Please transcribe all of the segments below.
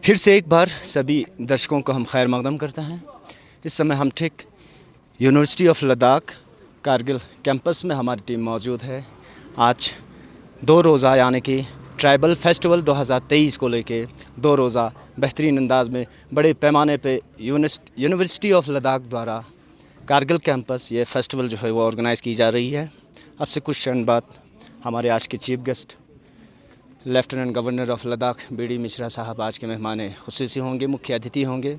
फिर से एक बार सभी दर्शकों को हम खैर मकदम करते हैं। इस समय हम ठीक university of Ladakh Kargil campus में हमारी टीम मौजूद है। आज 2 रोज़ा यानी कि ट्राइबल फेस्टिवल 2023 को लेके 2 रोज़ा बेहतरीन अंदाज में बड़े पैमाने पे यूनिवर्सिटी ऑफ लद्दाख द्वारा कारगिल कैंपस ये फेस्टिवल जो है वो ऑर्गेनाइज़ की जा रही है। अब से कुछ क्षण बाद हमारे आज के chief guest lieutenant governor of Ladakh BD Mishra साहब आज के मेहमान खुसूसी होंगे, मुख्य अतिथि होंगे।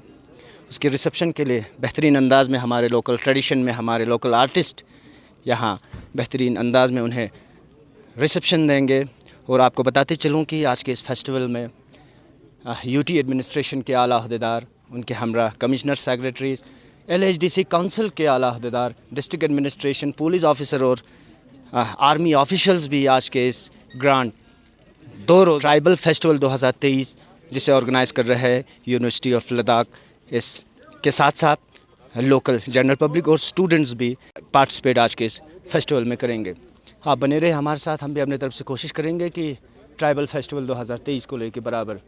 उसके रिसेप्शन के लिए बेहतरीन अंदाज में हमारे लोकल ट्रेडिशन में हमारे लोकल आर्टिस्ट यहाँ बेहतरीन अंदाज में उन्हें रिसेप्शन देंगे। और आपको बताते चलूँ कि आज के इस फेस्टिवल में यूटी एडमिनिस्ट्रेशन के आला अहदेदार, उनके हमरा कमिश्नर सेक्रेटरीज, LHDC काउंसिल के आला अहदेदार, डिस्ट्रिक्ट एडमिनिस्ट्रेशन, पुलिस ऑफिसर और आर्मी ऑफिशल्स भी आज के इस ग्रांड 2 रोज़ ट्राइबल फेस्टिवल 2023 जिसे ऑर्गेनाइज़ कर रहे हैं यूनिवर्सिटी ऑफ लद्दाख, इसके साथ साथ लोकल जनरल पब्लिक और स्टूडेंट्स भी पार्टिसिपेट आज के इस फेस्टिवल में करेंगे। आप बने रहे हमारे साथ, हम भी अपनी तरफ से कोशिश करेंगे कि ट्राइबल फेस्टिवल 2023 को लेकर बराबर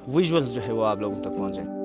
विजुअल्स जो है वो आप लोगों तक पहुँचें।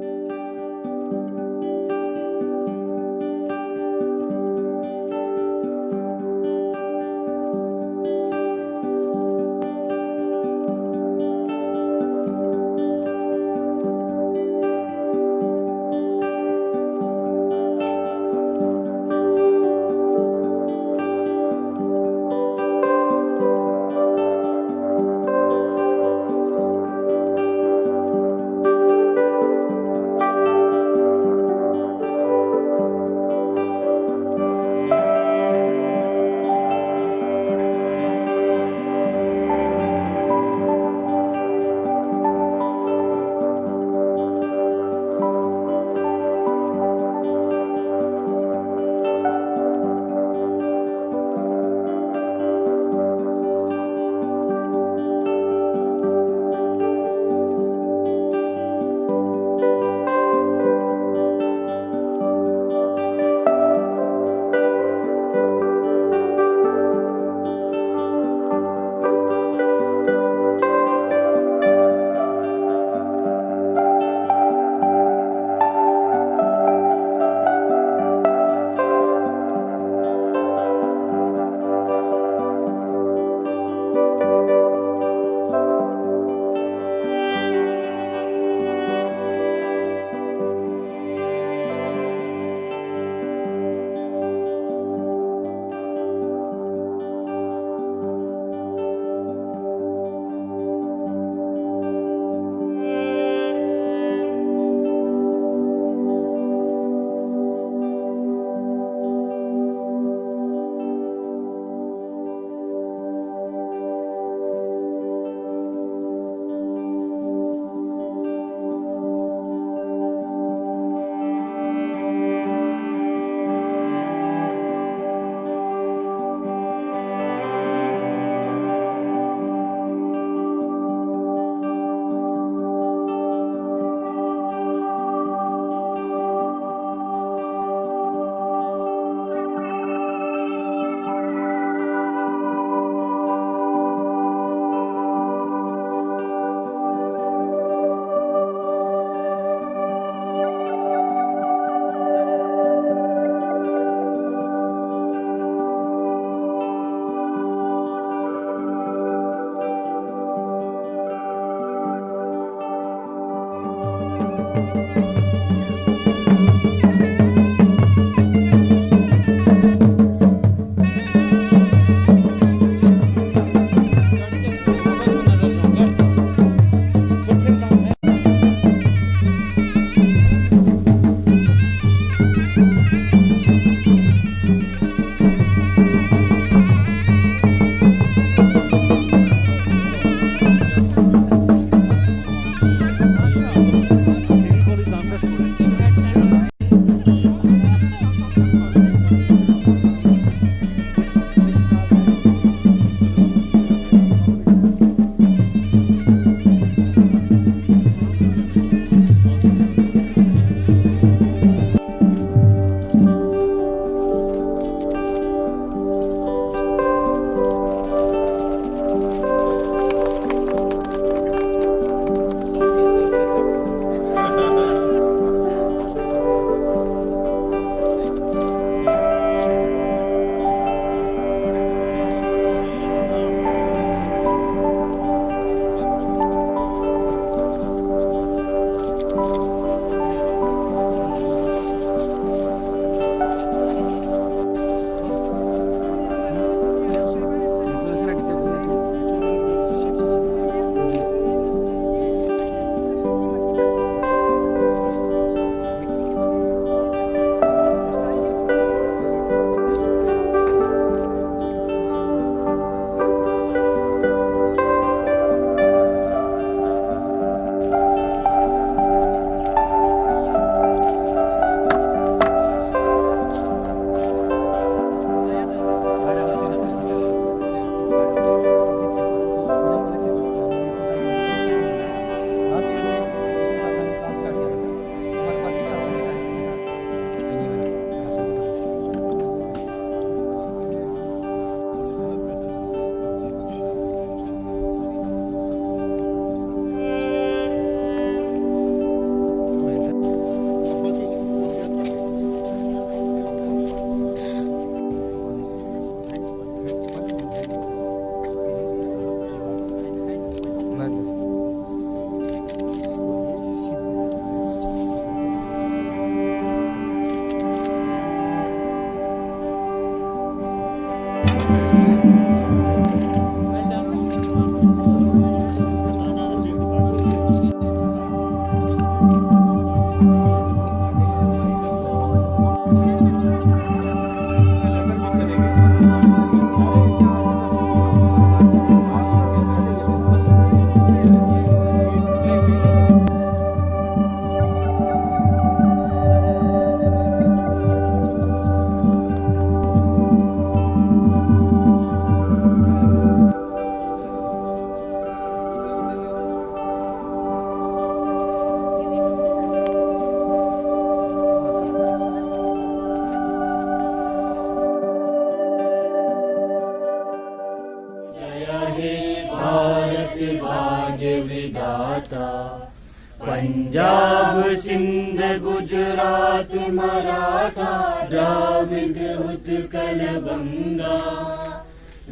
पंजाब सिंध गुजरात मराठा द्राविड उत्कल बंगा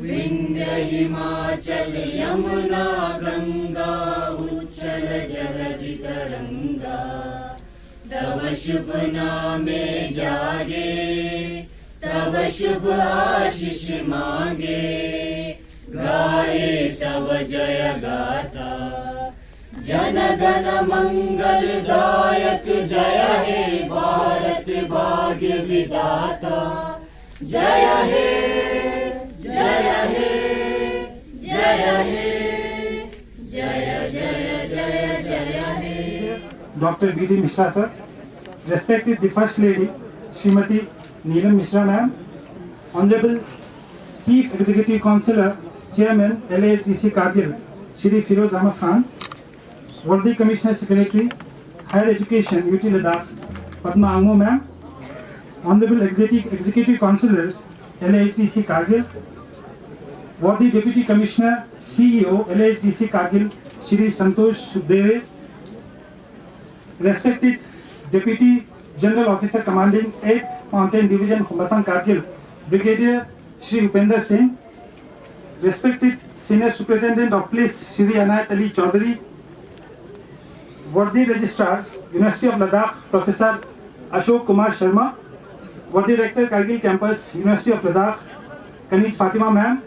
विंध्य हिमाचल यमुना गंगा उच्चल जलधि तरंगा तव शुभ नामे जागे तव शुभ आशीष मांगे गाए तव जय गाथा जन गण मंगलदायक जय हे भारत भाग्य विधाता जय हे जय हे जय हे जय जय जय जय हे। Dr. V.D. Mishra sir, respected the First Lady, Srimati Neelam Mishra ma'am, Honorable Chief Executive Councillor, Chairman, LAHDC Kargil, Shri Firoz Ahmad Khan, Worthy Commissioner Secretary, Higher Education, UT Ladakh, Padma Ango ma'am, Honorable Executive Councillors, LAHDC Kargil, Worthy Deputy Commissioner, CEO, LAHDC Kargil, Shri Santosh Subdeve, respected Deputy General Officer Commanding 8th Mountain Division, Khumbatang Kargil, Brigadier Shri Upender Singh, respected Senior Superintendent of Police, Shri Anayat Ali Chaudhary, Worthy Registrar, University of Ladakh, Professor Ashok Kumar Sharma, Worthy Rector, Kargil Campus, University of Ladakh, Kanis Fatima ma'am,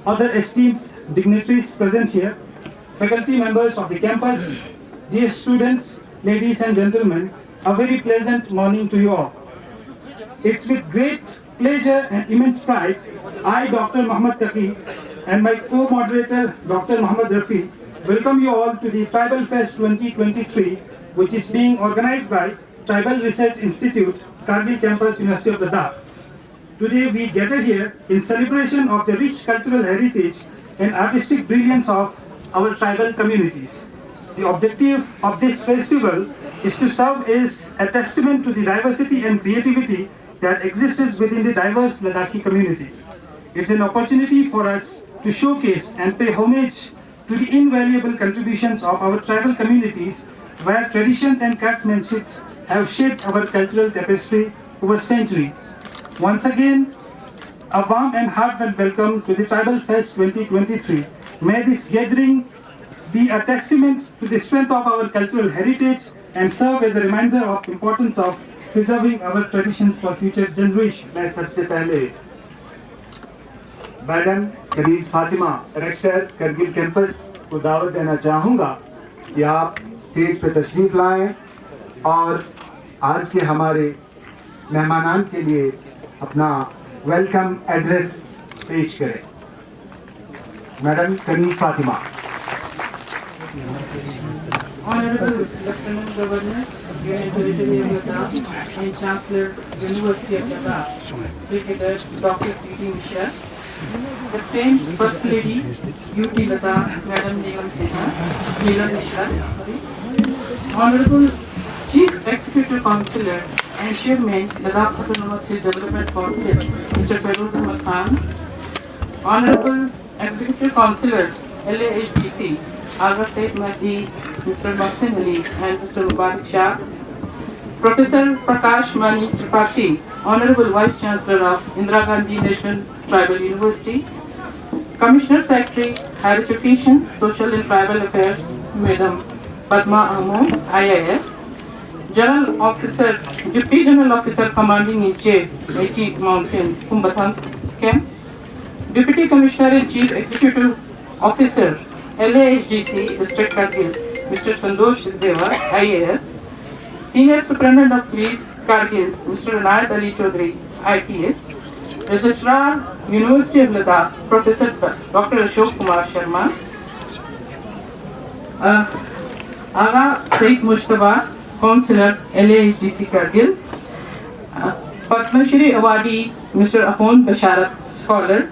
other esteemed dignitaries present here, faculty members of the campus, dear students, ladies and gentlemen, a very pleasant morning to you all. It's with great pleasure and immense pride, I, Dr. Muhammad Taqi, and my co-moderator, Dr. Muhammad Rafi, welcome you all to the Tribal Fest 2023, which is being organized by Tribal Research Institute, Kargil Campus, University of Ladakh. Today we gather here in celebration of the rich cultural heritage and artistic brilliance of our tribal communities. The objective of this festival is to serve as a testament to the diversity and creativity that exists within the diverse Ladakhi community. It's an opportunity for us to showcase and pay homage to the invaluable contributions of our tribal communities, where traditions and craftsmanship have shaped our cultural tapestry over centuries. Once again, a warm and heartfelt welcome to the Tribal Fest 2023. May this gathering be a testament to the strength of our cultural heritage and serve as a reminder of the importance of preserving our traditions for future generations. मैं सबसे पहले madam Kaneez Fatima, director Kargil campus को दावत देना चाहूँगा कि आप stage पर तशरीफ लाएं और आज के हमारे मेहमानान के लिए अपना वेलकम एड्रेस पेश करें। Madam Kaneez Fatima. Honorable Lieutenant Governor, Union Territory of Ladakh and Chancellor, University of Ladakh, Brigadier Dr. V.D. Mishra, esteemed First Lady, UT Ladakh, Madam Neelam Mishra, Honorable Chief Executive Councillor and Chairman, Ladakh Autonomous State Development Council, Mr. Firoz Ahmad Khan, Honorable Executive Councillors, LAHDC, Aga State Mahdi, Mr. Mohsin Ali and Mr. Mubarak Shah, Professor Prakash Mani Tripathi, Honorable Vice Chancellor of Indira Gandhi National Tribal University, Commissioner Secretary, Higher Education, Social and Tribal Affairs, Madam Padma Amo, IIS, General Officer, Deputy General Officer Commanding in Chief, 80 Mountain, Khumbatang Camp, Deputy Commissioner and Chief Executive Officer, LAHDC, District Kargil, Mr. Santosh Subdeve, IAS, Senior Superintendent of Police, Kargil, Mr. Anayat Ali Chaudhary, IPS, Registrar, University of Ladakh, Professor Dr. Ashok Kumar Sharma, Aga Said Mushtaba, Councillor, LAHDC Kargil, Padma Shri Awadi, Mr. Afon Basharat, Scholar,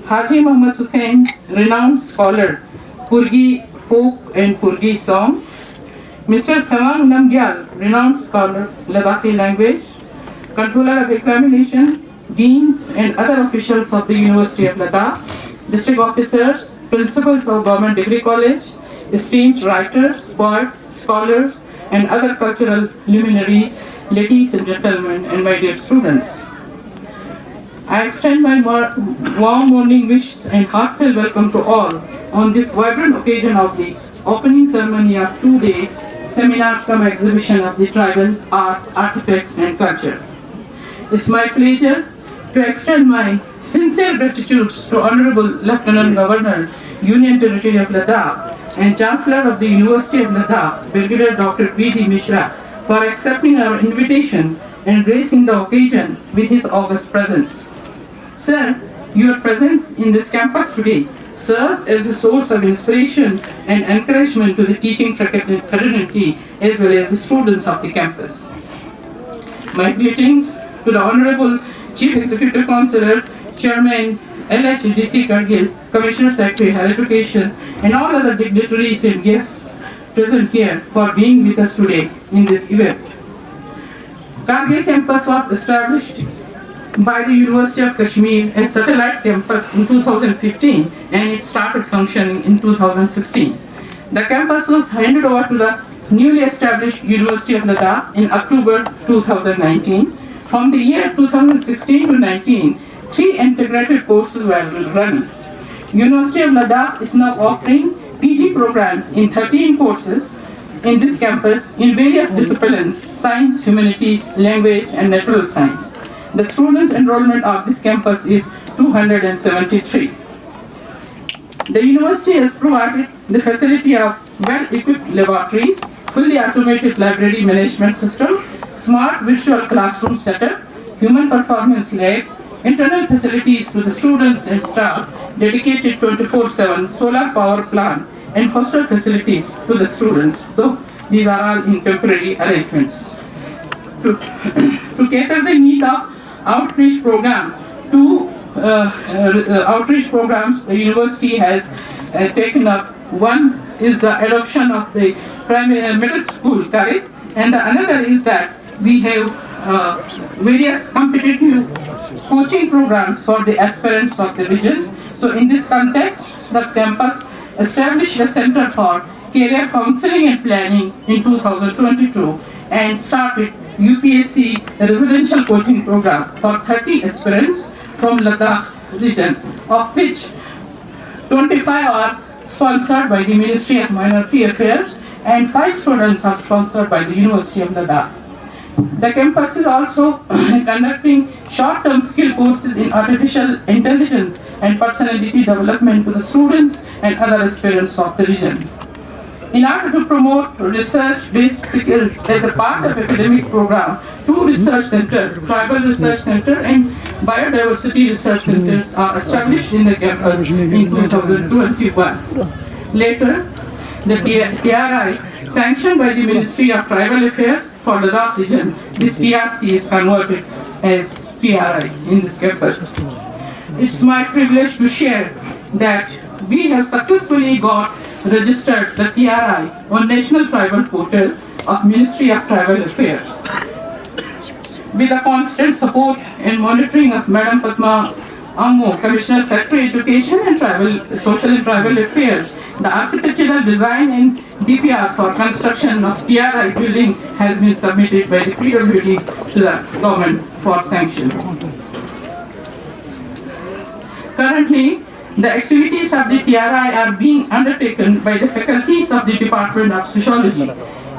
Haji Muhammad Hosain, renowned scholar, Purgi folk and Purgi song, Mr. Samang Namgyal, renowned scholar, Ladakhi language, Controller of Examination, Deans and other officials of the University of Ladakh, District Officers, Principals of Government Degree College, esteemed writers, poets, scholars, and other cultural luminaries, ladies and gentlemen, and my dear students. I extend my warm morning wishes and heartfelt welcome to all on this vibrant occasion of the opening ceremony of two-day seminar cum exhibition of the tribal art, artifacts, and culture. It's my pleasure to extend my sincere gratitude to Honorable Lieutenant Governor, Union Territory of Ladakh, and Chancellor of the University of Ladakh, Brigadier Dr. V.D. Mishra, for accepting our invitation and gracing the occasion with his august presence. Sir, your presence in this campus today serves as a source of inspiration and encouragement to the teaching fraternity as well as the students of the campus. My greetings to the Honorable Chief Executive Councillor, Chairman, LHDC Kargil, Commissioner Secretary, Higher Education, and all other dignitaries and guests present here for being with us today in this event. Kargil campus was established by the University of Kashmir as satellite campus in 2015, and it started functioning in 2016. The campus was handed over to the newly established University of Ladakh in October 2019. From the year 2016 to 19, 3 integrated courses were running. University of Ladakh is now offering PG programs in 13 courses in this campus in various disciplines: science, humanities, language, and natural science. The students' enrollment of this campus is 273. The university has provided the facility of well-equipped laboratories, fully automated library management system, smart virtual classroom setup, human performance lab, internal facilities to the students and staff, dedicated 24/7 solar power plant, and hostel facilities to the students, though these are all in temporary arrangements. To cater the need of outreach program, outreach programs the university has taken up. One is the adoption of the primary middle school curriculum, and the another is that we have various competitive coaching programs for the aspirants of the region. So in this context, the campus established a Center for Career Counseling and Planning in 2022 and started UPSC residential coaching program for 30 aspirants from Ladakh region, of which 25 are sponsored by the Ministry of Minority Affairs and 5 students are sponsored by the University of Ladakh. The campus is also conducting short-term skill courses in artificial intelligence and personality development to the students and other aspirants of the region. In order to promote research-based skills as a part of academic program, 2 research centers, Tribal Research Center and Biodiversity Research Centers, are established in the campus in 2021. Later, the TRI, sanctioned by the Ministry of Tribal Affairs for the Ladakh region, this TRC is converted as TRI in this campus. It's my privilege to share that we have successfully got registered the TRI on National Tribal Portal of Ministry of Tribal Affairs. With the constant support and monitoring of Madam Padma Ammo, Commissioner Secretary Education and Social and Tribal Affairs, the architectural design and DPR for construction of TRI building has been submitted by the PWD to the government for sanction. Currently, the activities of the TRI are being undertaken by the faculties of the Department of Sociology.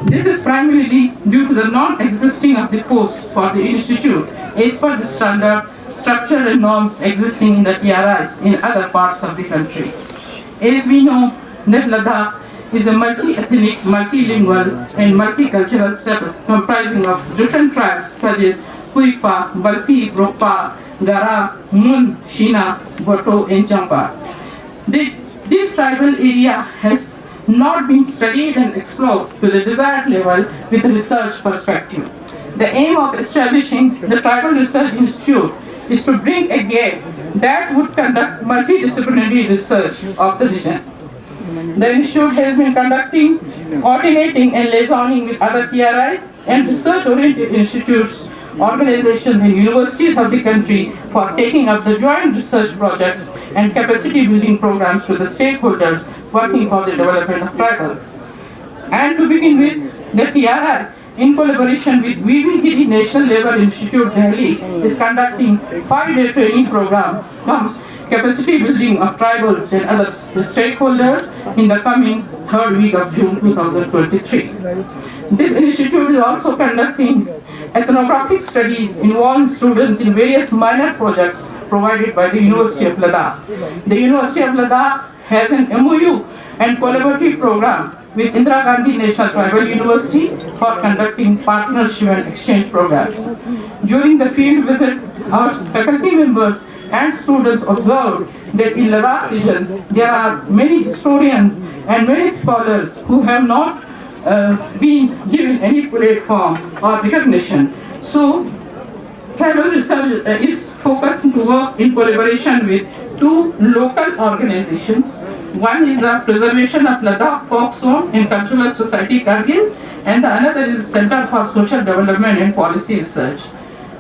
This is primarily due to the non-existing of the posts for the institute as per the standard structure and norms existing in the TRIs in other parts of the country. As we know, that Ladakh is a multi-ethnic, multilingual, and multicultural setup comprising of different tribes such as Huipa, Balti, Brokpa, Gara, Mun, Shina, Boto, and Champa. This tribal area has not been studied and explored to the desired level with a research perspective. The aim of establishing the Tribal Research Institute is to bring a gap that would conduct multidisciplinary research of the region. The institute has been conducting, coordinating and liaisoning with other TRIs and research-oriented institutes, organizations and universities of the country for taking up the joint research projects and capacity building programs with the stakeholders working for the development of tribals. And to begin with, the PRI, in collaboration with VVGD National Labour Institute Delhi, is conducting 5-day training program on capacity building of tribals and other stakeholders in the coming third week of June 2023. This institute is also conducting ethnographic studies involving students in various minor projects provided by the University of Ladakh. The University of Ladakh has an MOU and collaborative program with Indira Gandhi National Tribal University for conducting partnership and exchange programs. During the field visit, our faculty members and students observed that in Ladakh region there are many historians and many scholars who have not been given any platform or recognition. So, tribal research is focused to work in collaboration with 2 local organizations. One is the Preservation of Ladakh Folk Song and Cultural Society Kargil, and the another is Center for Social Development and Policy Research.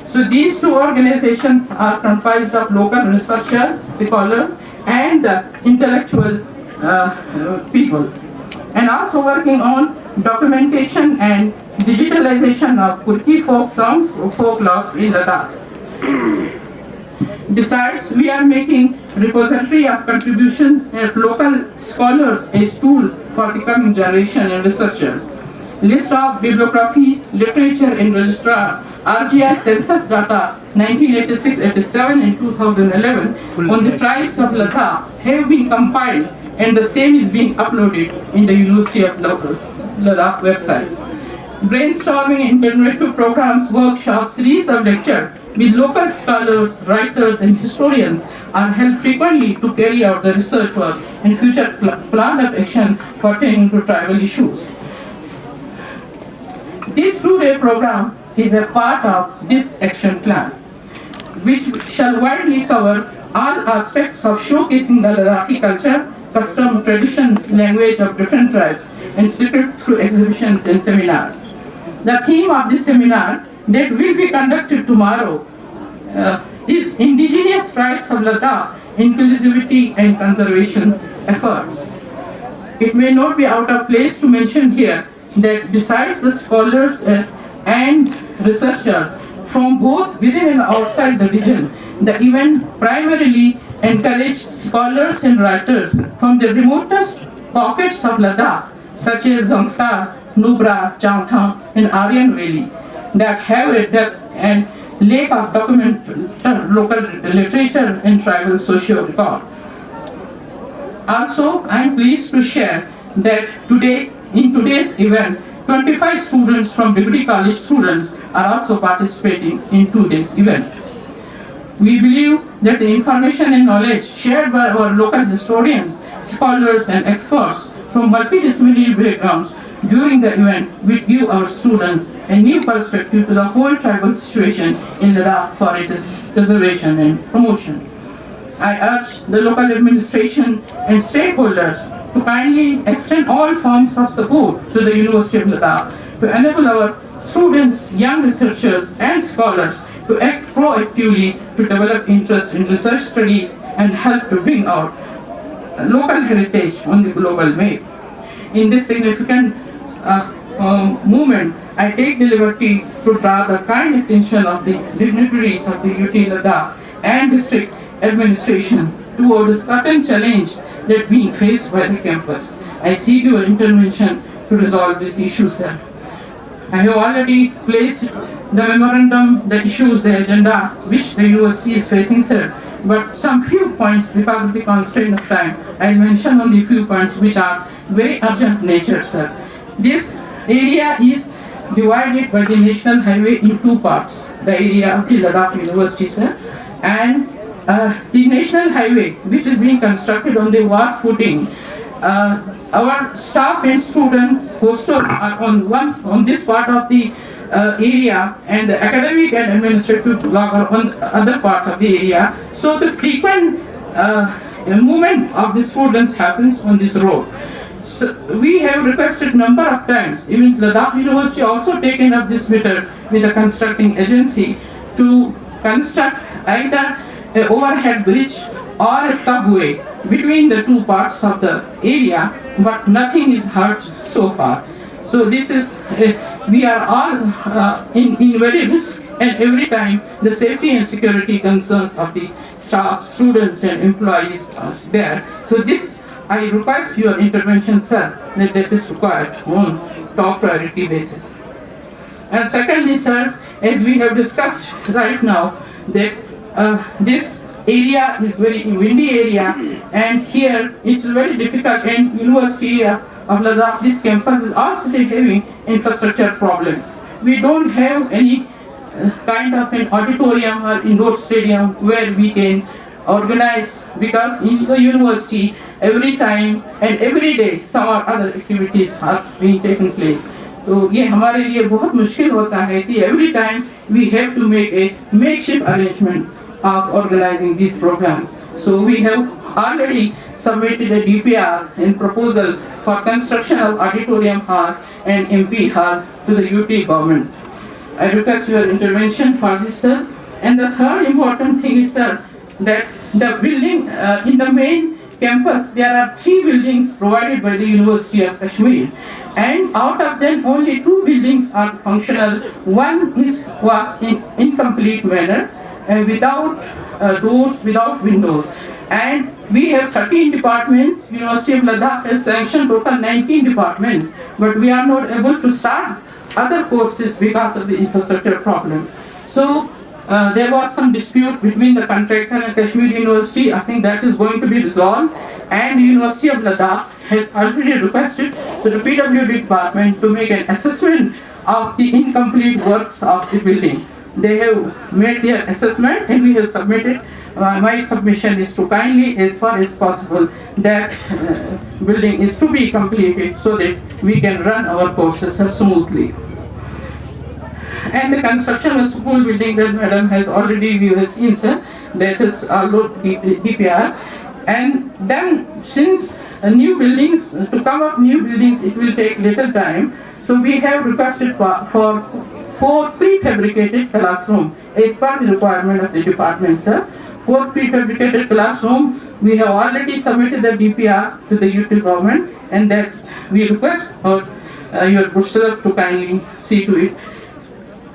So these 2 organizations are comprised of local researchers, scholars, and intellectual people, and also working on documentation and digitalization of Kurki folk songs or folklores in Ladakh. Besides, we are making repository of contributions of local scholars as tool for the coming generation and researchers. List of bibliographies, literature and registrar, RGI census data 1986-87 and 2011 on the tribes of Ladakh have been compiled, and the same is being uploaded in the University of Ladakh website. Brainstorming and interactive programs, workshops, series of lectures with local scholars, writers and historians are held frequently to carry out the research work and future plan of action pertaining to tribal issues. This 2-day program is a part of this action plan, which shall widely cover all aspects of showcasing the Ladakhi culture, custom, traditions, language of different tribes, and secret through exhibitions and seminars. The theme of this seminar that will be conducted tomorrow is Indigenous Tribes of Ladakh, Inclusivity and Conservation Efforts. It may not be out of place to mention here that besides the scholars and researchers from both within and outside the region, the event primarily encouraged scholars and writers from the remotest pockets of Ladakh, such as Zanskar, Nubra, Changthang, and Aryan Valley, that have a depth and lake of documented local literature and tribal socio record. Also, I am pleased to share that in today's event, 25 students from degree college students are also participating in today's event. We believe that the information and knowledge shared by our local historians, scholars and experts from multidisciplinary backgrounds during the event will give our students a new perspective to the whole tribal situation in Ladakh for its preservation and promotion. I urge the local administration and stakeholders to kindly extend all forms of support to the University of Ladakh to enable our students, young researchers and scholars to act proactively to develop interest in research studies and help to bring out local heritage on the global map. In this significant movement, I take the liberty to draw the kind attention of the dignitaries of the UT Ladakh and district administration toward a certain challenge that being faced by the campus. I seek your intervention to resolve these issues, sir. I have already placed the memorandum, the issues, the agenda which the university is facing, sir. But some few points, because of the constraint of time, I will mention only few points which are very urgent nature, sir. This area is divided by the national highway in 2 parts, the area of the Ladakh University, sir, and the national highway which is being constructed on the war footing. Our staff and students hostels are on this part of the area, and the academic and administrative block are on the other part of the area. So the frequent movement of the students happens on this road. So we have requested number of times, even Ladakh University also taken up this matter with a constructing agency to construct either an overhead bridge or a subway between the two parts of the area, but nothing is hurt so far. So this is, we are all in very risk, and every time the safety and security concerns of the staff, students and employees are there. So this, I request your intervention, sir, that is required on top priority basis. And secondly, sir, as we have discussed right now, that this area is very windy area, and here it's very difficult, and University of Ladakh, this campus is also having infrastructure problems. We don't have any kind of an auditorium or indoor stadium where we can organize, because in the university every time and every day some or other activities are being taken place. तो ये हमारे लिए बहुत मुश्किल होता है कि every time we have to make a makeshift arrangement of organizing these programs. So we have already submitted a DPR in proposal for construction of auditorium hall and MP hall to the UT government. I request your intervention for this, sir. And the third important thing is, sir, that the building in the main campus, there are 3 buildings provided by the University of Kashmir, and out of them only 2 buildings are functional. One was in incomplete manner, without doors, without windows. And we have 13 departments. University of Ladakh has sanctioned total 19 departments, but we are not able to start other courses because of the infrastructure problem. So there was some dispute between the contractor and Kashmir University. I think that is going to be resolved, and the University of Ladakh has already requested to the PWD department to make an assessment of the incomplete works of the building. They have made their assessment, and we have submitted. My submission is to kindly, as far as possible, that building is to be completed so that we can run our courses smoothly. And the construction of school building that Madam has already seen, sir, that is DPR. And then, since new buildings, to come up new buildings, it will take little time. So we have requested for 4 prefabricated classrooms as per the requirement of the department, sir. 4 prefabricated classrooms. We have already submitted the DPR to the UT government, and that we request your good sir to kindly see to it.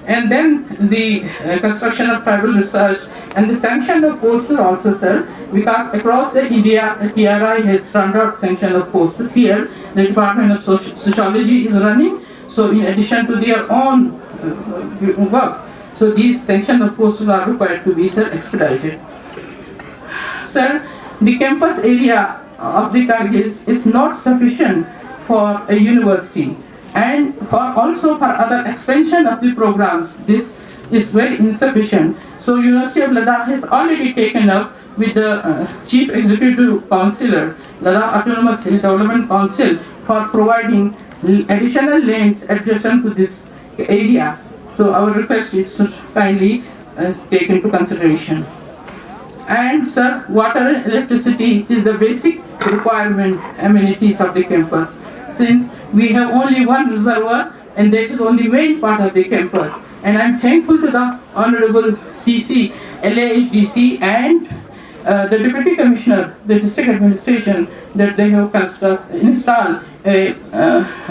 And then the construction of tribal research and the sanction of courses also, sir, because across the India, the TRI has turned out sanction of courses. Here, the Department of Sociology is running. So in addition to their own work, so these sanction of courses are required to be, sir, expedited. Sir, the campus area of the Kargil is not sufficient for a university, and also for other expansion of the programs, this is very insufficient. So University of Ladakh has already taken up with the Chief Executive Councillor, Ladakh Autonomous Development Council, for providing additional lands adjacent to this area. So our request is to kindly take into consideration. And sir, water and electricity is the basic requirement amenities of the campus. Since we have only one reservoir, and that is only main part of the campus. And I'm thankful to the Honorable CC, LAHDC, and the Deputy Commissioner, the District Administration, that they have installed a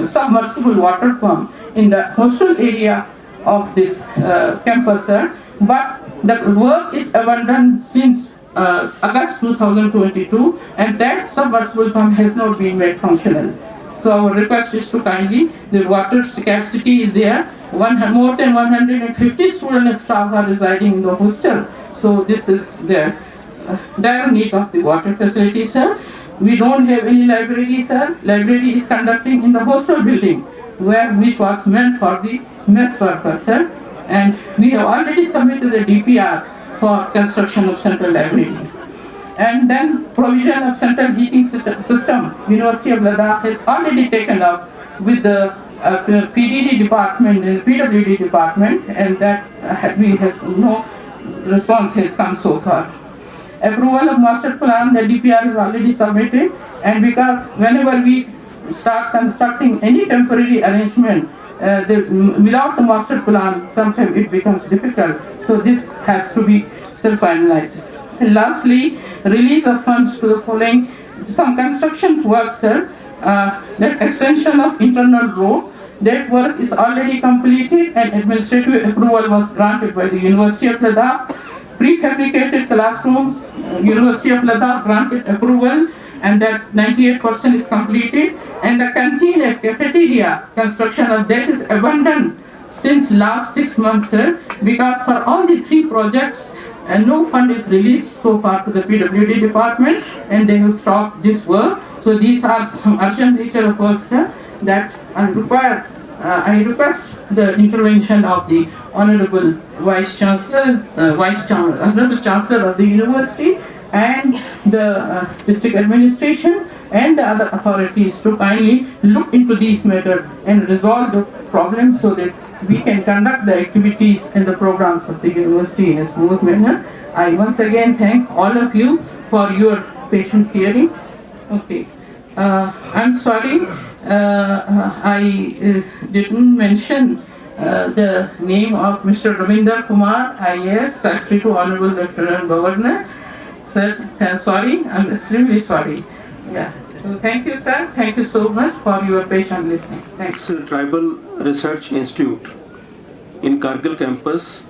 submersible water pump in the hostel area of this campus, sir. But the work is abandoned since August 2022, and that submersible pump has not been made functional. So our request is to kindly, the water scarcity is there. More than 150 students and staff are residing in the hostel. So this is their dire need of the water facility, sir. We don't have any library, sir. Library is conducting in the hostel building, which was meant for the mess purpose, sir. And we have already submitted the DPR for construction of central library. And then provision of central heating system, University of Ladakh has already taken up with the PDD department and PWD department, and that no response has come so far. Approval of master plan, the DPR is already submitted, and because whenever we start constructing any temporary arrangement, without the master plan, sometimes it becomes difficult. So this has to be still finalized. And lastly, release of funds to the following, some construction work, sir. That extension of internal road, that work is already completed and administrative approval was granted by the University of Ladakh. Prefabricated classrooms, University of Ladakh granted approval, and that 98% is completed. And the canteen and cafeteria construction of that is abandoned since last 6 months, sir, because for all the 3 projects, no fund is released so far to the PWD department, and they have stopped this work. So these are some urgent nature of work, sir, that are required. I request the intervention of the Honorable Vice Chancellor, Honorable Chancellor of the University, and the district administration and the other authorities to kindly look into these matters and resolve the problem so that we can conduct the activities and the programs of the university in a smooth manner. I once again thank all of you for your patient hearing. Okay. I'm sorry, I didn't mention the name of Mr. Ravinder Kumar, IAS, Secretary to Honorable Lieutenant Governor. Sir, sorry, I'm extremely sorry. Yeah. So thank you, sir. Thank you so much for your patient listening. Thanks. Tribal Research Institute in Kargil campus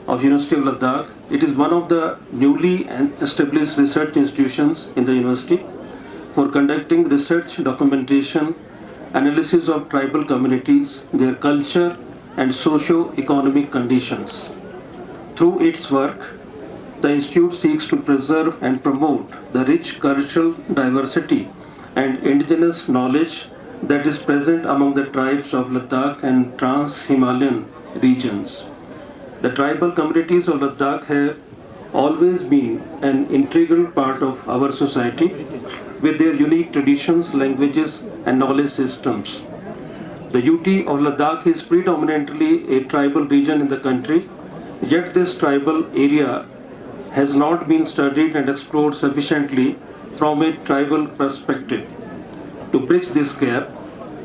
of University of Ladakh. It is one of the newly established research institutions in the university for conducting research, documentation, analysis of tribal communities, their culture and socio-economic conditions. Through its work, the institute seeks to preserve and promote the rich cultural diversity and indigenous knowledge that is present among the tribes of Ladakh and Trans-Himalayan regions. The tribal communities of Ladakh have always been an integral part of our society with their unique traditions, languages and knowledge systems. The UT of Ladakh is predominantly a tribal region in the country, yet this tribal area has not been studied and explored sufficiently from a tribal perspective. To bridge this gap,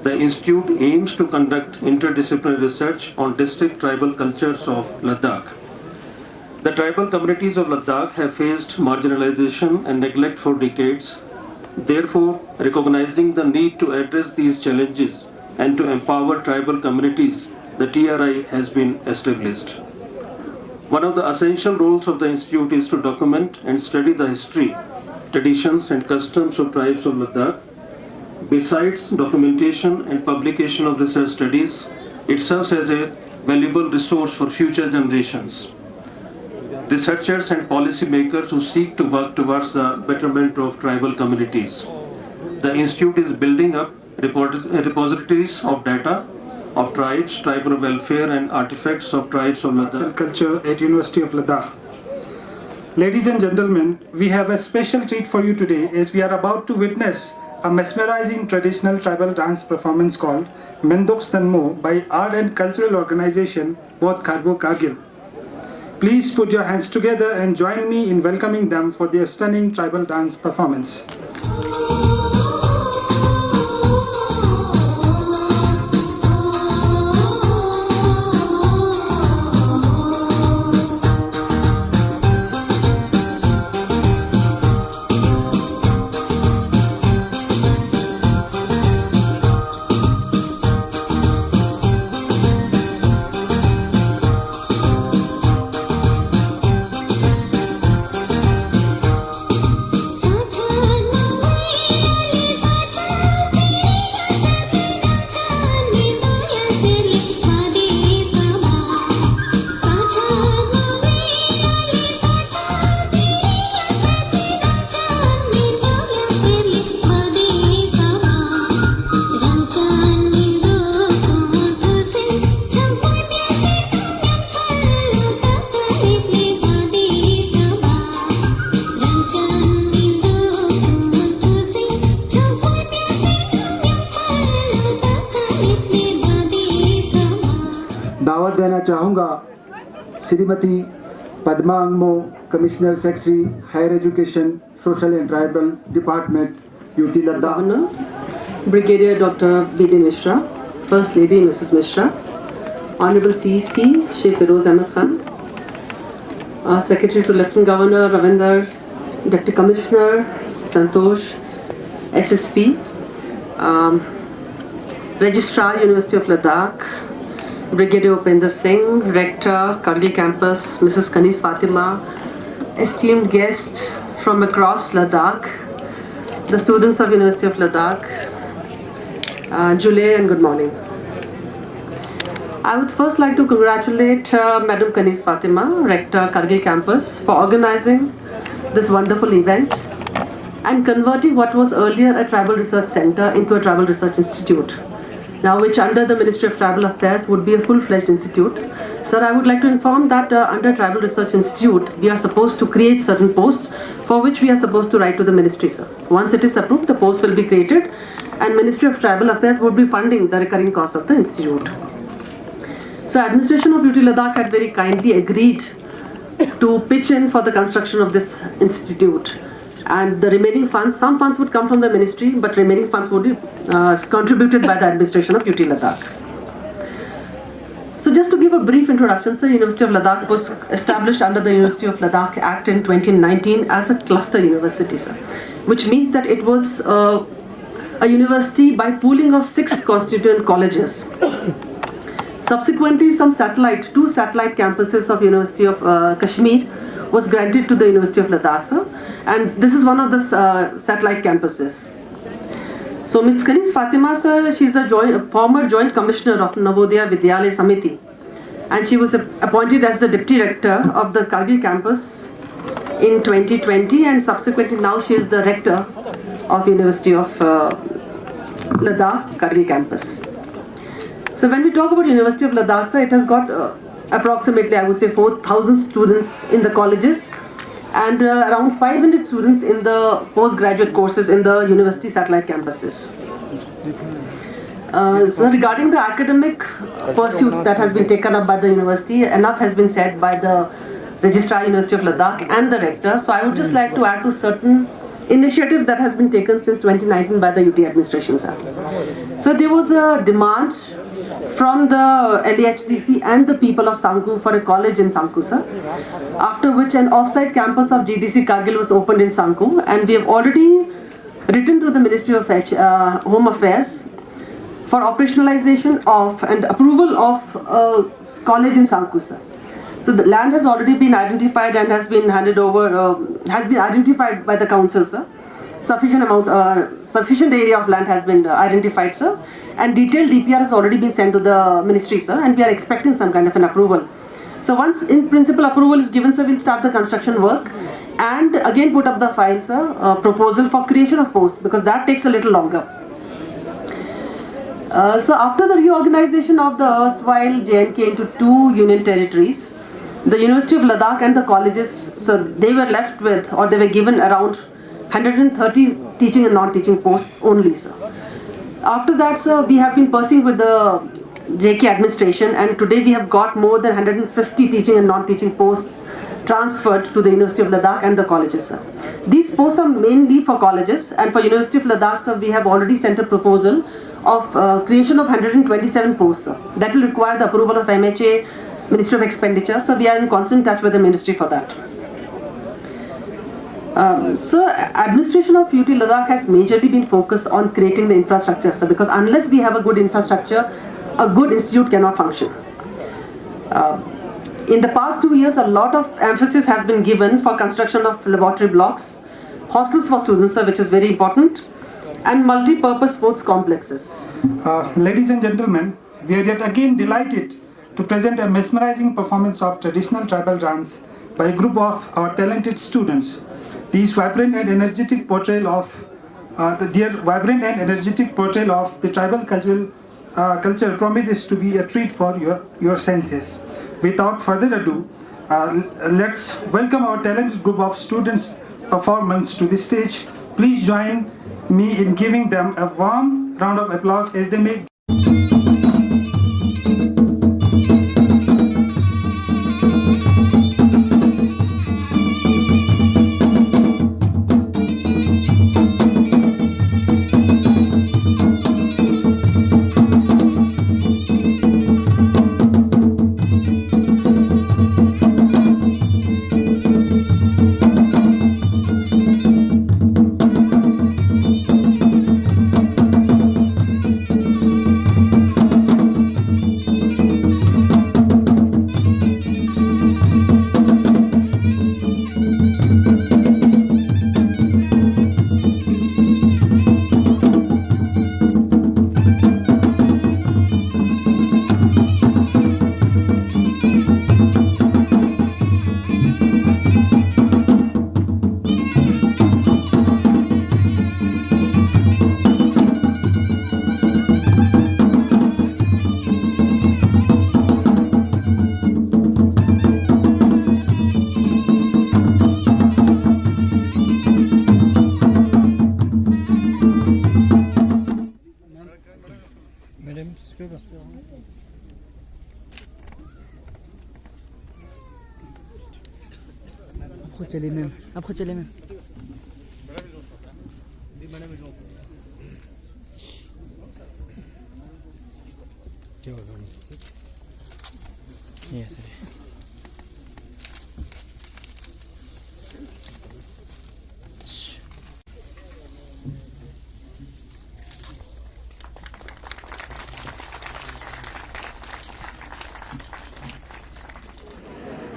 the Institute aims to conduct interdisciplinary research on distinct tribal cultures of Ladakh. The tribal communities of Ladakh have faced marginalization and neglect for decades. Therefore, recognizing the need to address these challenges and to empower tribal communities, the TRI has been established. One of the essential roles of the Institute is to document and study the history, traditions and customs of tribes of Ladakh. Besides documentation and publication of research studies, it serves as a valuable resource for future generations. Researchers and policymakers who seek to work towards the betterment of tribal communities. The Institute is building up repositories of data of tribes, tribal welfare and artifacts of tribes of Ladakh. Culture at University of Ladakh. Ladies and gentlemen, we have a special treat for you today as we are about to witness a mesmerizing traditional tribal dance performance called Mendok Stanmo by art and cultural organization both Khalo Kargil. Please put your hands together and join me in welcoming them for their stunning tribal dance performance. दावत देना चाहूँगा Shrimati Padma Angmo, commissioner secretary higher education social and tribal department UT Ladakh, Brigadier Dr. B.D. Mishra, First Lady Mrs. Mishra, Honorable C.C. Sheikh Feroz Ahmed Khan, Secretary to Lieutenant Governor Ravinder, Deputy Commissioner Santosh, SSP, Registrar University of Ladakh, Brigadier Upender Singh, Rector Kargil Campus Mrs. Kanis Fatima, esteemed guests from across Ladakh, the students of University of Ladakh, Julay and good morning. I would first like to congratulate Madam Kanis Fatima, Rector Kargil Campus, for organizing this wonderful event and converting what was earlier a tribal research center into a tribal research institute, now which under the Ministry of Tribal Affairs would be a full-fledged institute. Sir, I would like to inform that under Tribal Research Institute, we are supposed to create certain posts for which we are supposed to write to the ministry, sir. Once it is approved, the post will be created and Ministry of Tribal Affairs would be funding the recurring cost of the institute. So administration of UT Ladakh had very kindly agreed to pitch in for the construction of this institute. And the remaining funds, some funds would come from the ministry, but remaining funds would be contributed by the administration of UT Ladakh. So just to give a brief introduction, sir, University of Ladakh was established under the University of Ladakh Act in 2019 as a cluster university, sir, which means that it was a university by pooling of 6 constituent colleges. Subsequently, two satellite campuses of University of Kashmir was granted to the University of Ladakh, sir, and this is one of the satellite campuses. So Ms. Kanis Fatima, sir, she is a former joint commissioner of Navodaya Vidyalaya Samiti, and she was appointed as the deputy rector of the Kargil campus in 2020, and subsequently now she is the rector of University of Ladakh Kargil campus. So when we talk about University of Ladakh, sir, it has got approximately, I would say, 4,000 students in the colleges and around 500 students in the postgraduate courses in the university satellite campuses. So regarding the academic pursuits that has been taken up by the university, enough has been said by the Registrar University of Ladakh and the Rector. So I would just like to add to certain initiatives that has been taken since 2019 by the UT administration, sir. So there was a demand from the LAHDC and the people of Sanku for a college in Sanku, sir. After which an off-site campus of GDC Kargil was opened in Sanku, and we have already written to the Ministry of Home Affairs for operationalization of and approval of a college in Sanku, sir. So the land has already been identified and has been handed over, has been identified by the council, sir. Sufficient area of land has been identified, sir, and detailed DPR has already been sent to the ministry, sir, and we are expecting some kind of an approval. So once in principle approval is given, sir, we'll start the construction work and again put up the file, sir, proposal for creation of posts, because that takes a little longer. So after the reorganization of the erstwhile JNK into 2 union territories, the University of Ladakh and the colleges, so they were left with, or they were given around 130 teaching and non-teaching posts only, sir. After that, sir, we have been pursuing with the JK administration, and today we have got more than 150 teaching and non-teaching posts transferred to the University of Ladakh and the colleges, sir. These posts are mainly for colleges, and for University of Ladakh, sir, we have already sent a proposal of creation of 127 posts, sir. That will require the approval of MHA, Ministry of Expenditure, so we are in constant touch with the ministry for that. So administration of UT Ladakh has majorly been focused on creating the infrastructure, sir, because unless we have a good infrastructure, a good institute cannot function. In the past 2 years, a lot of emphasis has been given for construction of laboratory blocks, hostels for students, sir, which is very important, and multi-purpose sports complexes. Ladies and gentlemen, we are yet again delighted to present a mesmerizing performance of traditional tribal dance by a group of our talented students. These vibrant and energetic portrayal of the tribal culture promises to be a treat for your senses. Without further ado, let's welcome our talented group of students' performance to the stage. Please join me in giving them a warm round of applause as they make आप खुद चलिए ma'am, आप खुद चलिए ma'am. Yes, sir.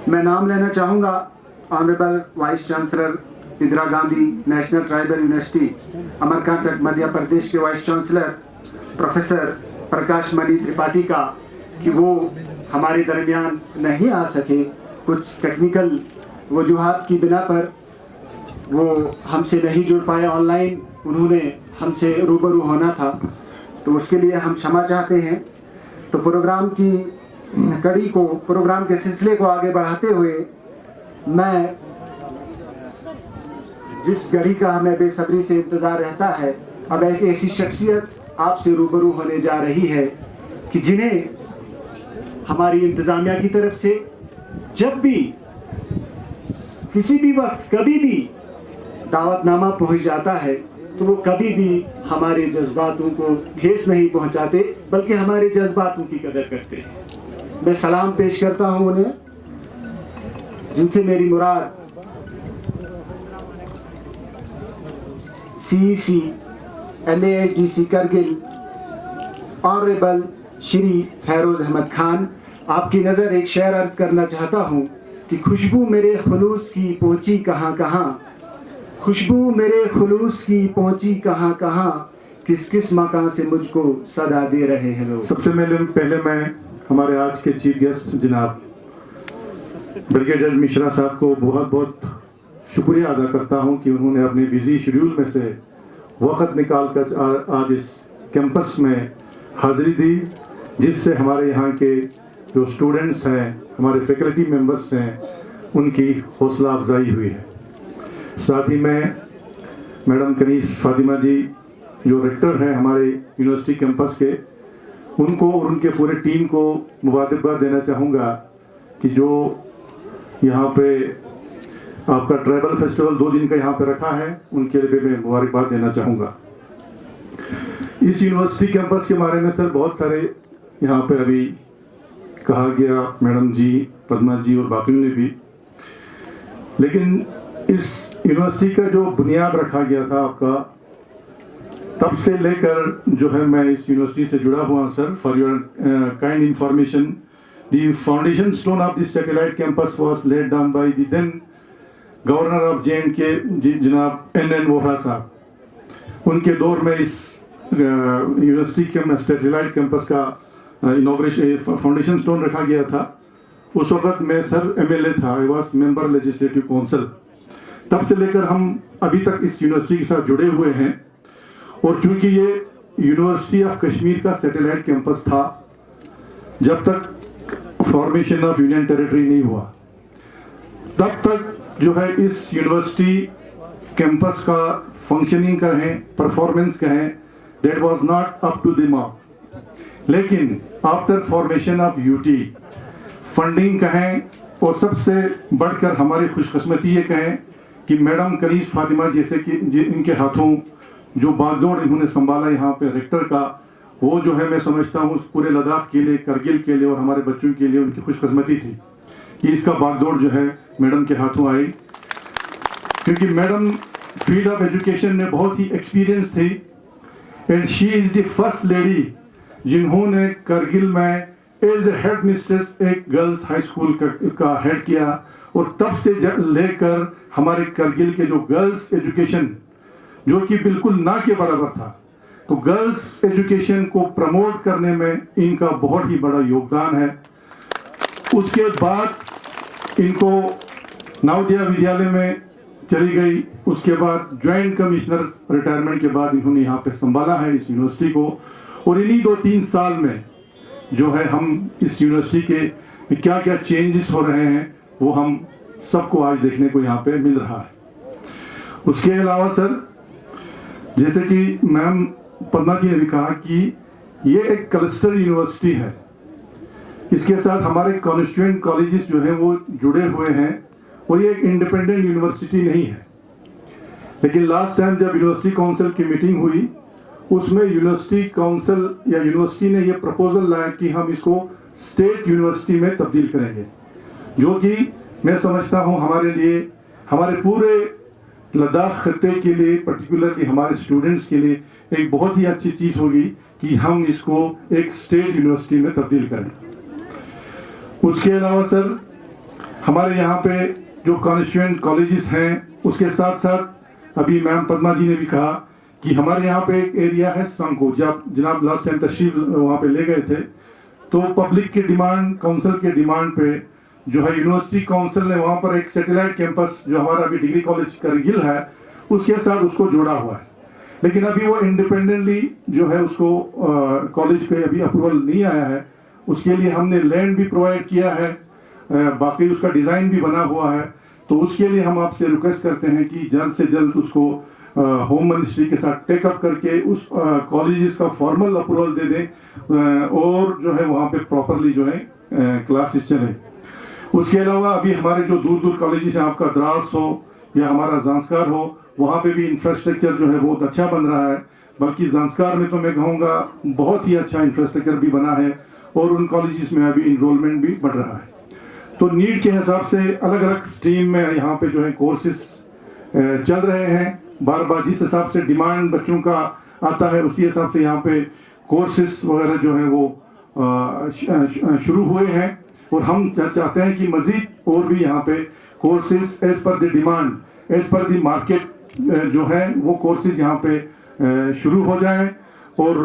मैं नाम लेना चाहूँगा honourable vice chancellor Indira Gandhi national tribal university Amarkantak Madhya Pradesh के vice chancellor professor Prakash Mani Tripathi का कि वो हमारे दरमियान नहीं आ सके, कुछ टेक्निकल वजूहात की बिना पर वो हमसे नहीं जुड़ पाए। ऑनलाइन उन्होंने हमसे रूबरू होना था, तो उसके लिए हम क्षमा चाहते हैं। तो प्रोग्राम की कड़ी को, प्रोग्राम के सिलसिले को आगे बढ़ाते हुए मैं जिस घड़ी का हमें बेसब्री से इंतज़ार रहता है, अब एक ऐसी शख्सियत आपसे रूबरू होने जा रही है कि जिन्हें हमारी इंतज़ामिया की तरफ से जब भी किसी भी वक्त कभी भी दावतनामा पहुंच जाता है तो वो कभी भी हमारे जज्बातों को ठेस नहीं पहुंचाते, बल्कि हमारे जज्बातों की कदर करते हैं। मैं सलाम पेश करता हूं उन्हें, जिनसे मेरी मुराद CEC LASDC Kargil honourable Shri Feroz Ahmad Khan. आपकी नज़र एक शेर अर्ज करना चाहता हूं कि खुशबू मेरे खुलूस की पहुंची कहाँ कहाँ, खुशबू मेरे खुलूस की पहुंची कहाँ कहाँ, किस किस मकान से मुझको सदा दे रहे हैं लोग। सबसे पहले मैं हमारे आज के चीफ गेस्ट जनाब ब्रिगेडियर मिश्रा साहब को बहुत बहुत शुक्रिया अदा करता हूं कि उन्होंने अपने बिजी शेड्यूल में से वक्त निकाल कर आज इस कैंपस में हाजिरी दी, जिससे हमारे यहाँ के जो स्टूडेंट्स हैं, हमारे फैकल्टी मेंबर्स हैं, उनकी हौसला अफजाई हुई है। साथ ही मैं मैडम कनीस फातिमा जी जो रेक्टर हैं हमारे यूनिवर्सिटी कैंपस के, उनको और उनके पूरे टीम को मुबारकबाद देना चाहूँगा कि जो यहाँ पे आपका ट्राइबल फेस्टिवल 2 दिन का यहाँ पे रखा है, उनके लिए मैं मुबारकबाद देना चाहूँगा। इस यूनिवर्सिटी कैंपस के बारे में सर बहुत सारे यहाँ पे अभी कहा गया, मैडम जी, पद्मा जी और बाकी ने भी, लेकिन इस यूनिवर्सिटी का जो बुनियाद रखा गया था आपका, तब से लेकर जो है मैं इस यूनिवर्सिटी से जुड़ा हुआ हूँ sir. For your kind information, the foundation stone of this satellite campus was laid down by the then governor of JNK जनाब NN वोहरा साहब। उनके दौर में इस यूनिवर्सिटी के सैटेलाइट कैंपस का इनॉग्रेशन फाउंडेशन स्टोन रखा गया था। उस वक्त मैं सर MLA था, I was member legislative council. तब से लेकर हम अभी तक इस यूनिवर्सिटी के साथ जुड़े हुए हैं, और चूंकि ये यूनिवर्सिटी ऑफ कश्मीर का सैटेलाइट कैंपस था, जब तक फॉर्मेशन ऑफ यूनियन टेरिटरी नहीं हुआ, तब तक जो है इस यूनिवर्सिटी कैंपस का फंक्शनिंग कहें, परफॉर्मेंस कहें, that was not up to the mark. लेकिन after formation of UT funding कहें, और सबसे बढ़कर हमारी खुशकिस्मती ये कहें कि मैडम कनीस फातिमा जैसे कि इनके हाथों जो बागडोर इन्होंने संभाला यहाँ पे रेक्टर का, वो जो है मैं समझता हूँ पूरे लद्दाख के लिए, करगिल के लिए और हमारे बच्चों के लिए उनकी खुशकिस्मती थी कि इसका बागडोर जो है मैडम के हाथों आई, क्योंकि मैडम फील्ड ऑफ एजुकेशन में बहुत ही एक्सपीरियंस थी, and she is the first lady जिन्होंने करगिल में एज ए हेड मिस्ट्रेस एक गर्ल्स हाई स्कूल का हेड किया, और तब से लेकर हमारे करगिल के जो गर्ल्स एजुकेशन जो कि बिल्कुल ना के बराबर था, तो गर्ल्स एजुकेशन को प्रमोट करने में इनका बहुत ही बड़ा योगदान है। उसके बाद इनको नवोदय विद्यालय में चली गई, उसके बाद ज्वाइंट कमिश्नर रिटायरमेंट के बाद इन्होंने यहाँ पे संभाला है इस यूनिवर्सिटी को, और इन्हीं 2-3 साल में जो है हम इस यूनिवर्सिटी के क्या क्या चेंजेस हो रहे हैं वो हम सबको आज देखने को यहाँ पे मिल रहा है। उसके अलावा सर, जैसे कि मैम पद्मा जी ने भी कहा कि ये एक क्लस्टर यूनिवर्सिटी है, इसके साथ हमारे कॉन्स्टिट्यूएंट कॉलेजेस जो हैं वो जुड़े हुए हैं और ये एक इंडिपेंडेंट यूनिवर्सिटी नहीं है। लेकिन लास्ट टाइम जब यूनिवर्सिटी काउंसिल की मीटिंग हुई उसमें यूनिवर्सिटी काउंसिल या यूनिवर्सिटी ने ये प्रपोजल लाया कि हम इसको स्टेट यूनिवर्सिटी में तब्दील करेंगे, जो कि मैं समझता हूँ हमारे लिए, हमारे पूरे लद्दाख खत्ते के लिए, पर्टिकुलरली हमारे स्टूडेंट्स के लिए एक बहुत ही अच्छी चीज़ होगी कि हम इसको एक स्टेट यूनिवर्सिटी में तब्दील करें। उसके अलावा सर हमारे यहाँ पे जो कॉन्स्टिट्यूएंट कॉलेजेस हैं उसके साथ साथ अभी मैम पद्मा जी ने भी कहा कि हमारे यहाँ पे एक एरिया है संको, जब जनाब लास्ट टाइम तशरीफ वहाँ पे ले गए थे तो पब्लिक की डिमांड, काउंसिल के डिमांड पे जो है यूनिवर्सिटी काउंसिल ने वहाँ पर एक सैटेलाइट कैंपस जो हमारा अभी डिग्री कॉलेज करगिल है उसके साथ उसको जोड़ा हुआ है। लेकिन अभी वो इंडिपेंडेंटली जो है उसको कॉलेज पे अभी अप्रूवल नहीं आया है। उसके लिए हमने लैंड भी प्रोवाइड किया है, बाकी उसका डिज़ाइन भी बना हुआ है। तो उसके लिए हम आपसे रिक्वेस्ट करते हैं कि जल्द से जल्द उसको होम मिनिस्ट्री के साथ टेकअप करके उस कॉलेजेस का फॉर्मल अप्रूवल दे दें और जो है वहाँ पे प्रॉपरली जो है क्लासेस चलें। उसके अलावा अभी हमारे जो दूर दूर कॉलेजेस हैं, आपका द्रास हो या हमारा जांस्कार हो, वहाँ पे भी इंफ्रास्ट्रक्चर जो है बहुत अच्छा बन रहा है। बल्कि जांस्कार में तो मैं कहूँगा बहुत ही अच्छा इंफ्रास्ट्रक्चर भी बना है और उन कॉलेजेस में अभी इनरोलमेंट भी बढ़ रहा है। तो नीड के हिसाब से अलग अलग स्ट्रीम में यहाँ पे जो है कोर्सेस चल रहे हैं। बार बार जिस हिसाब से डिमांड बच्चों का आता है उसी हिसाब से यहाँ पे कोर्सेस वगैरह जो है वो शुरू हुए हैं और हम चाहते हैं कि मजीद और भी यहाँ पे courses as per the demand, as per the market जो है वो कोर्सेज यहाँ पे शुरू हो जाएं। और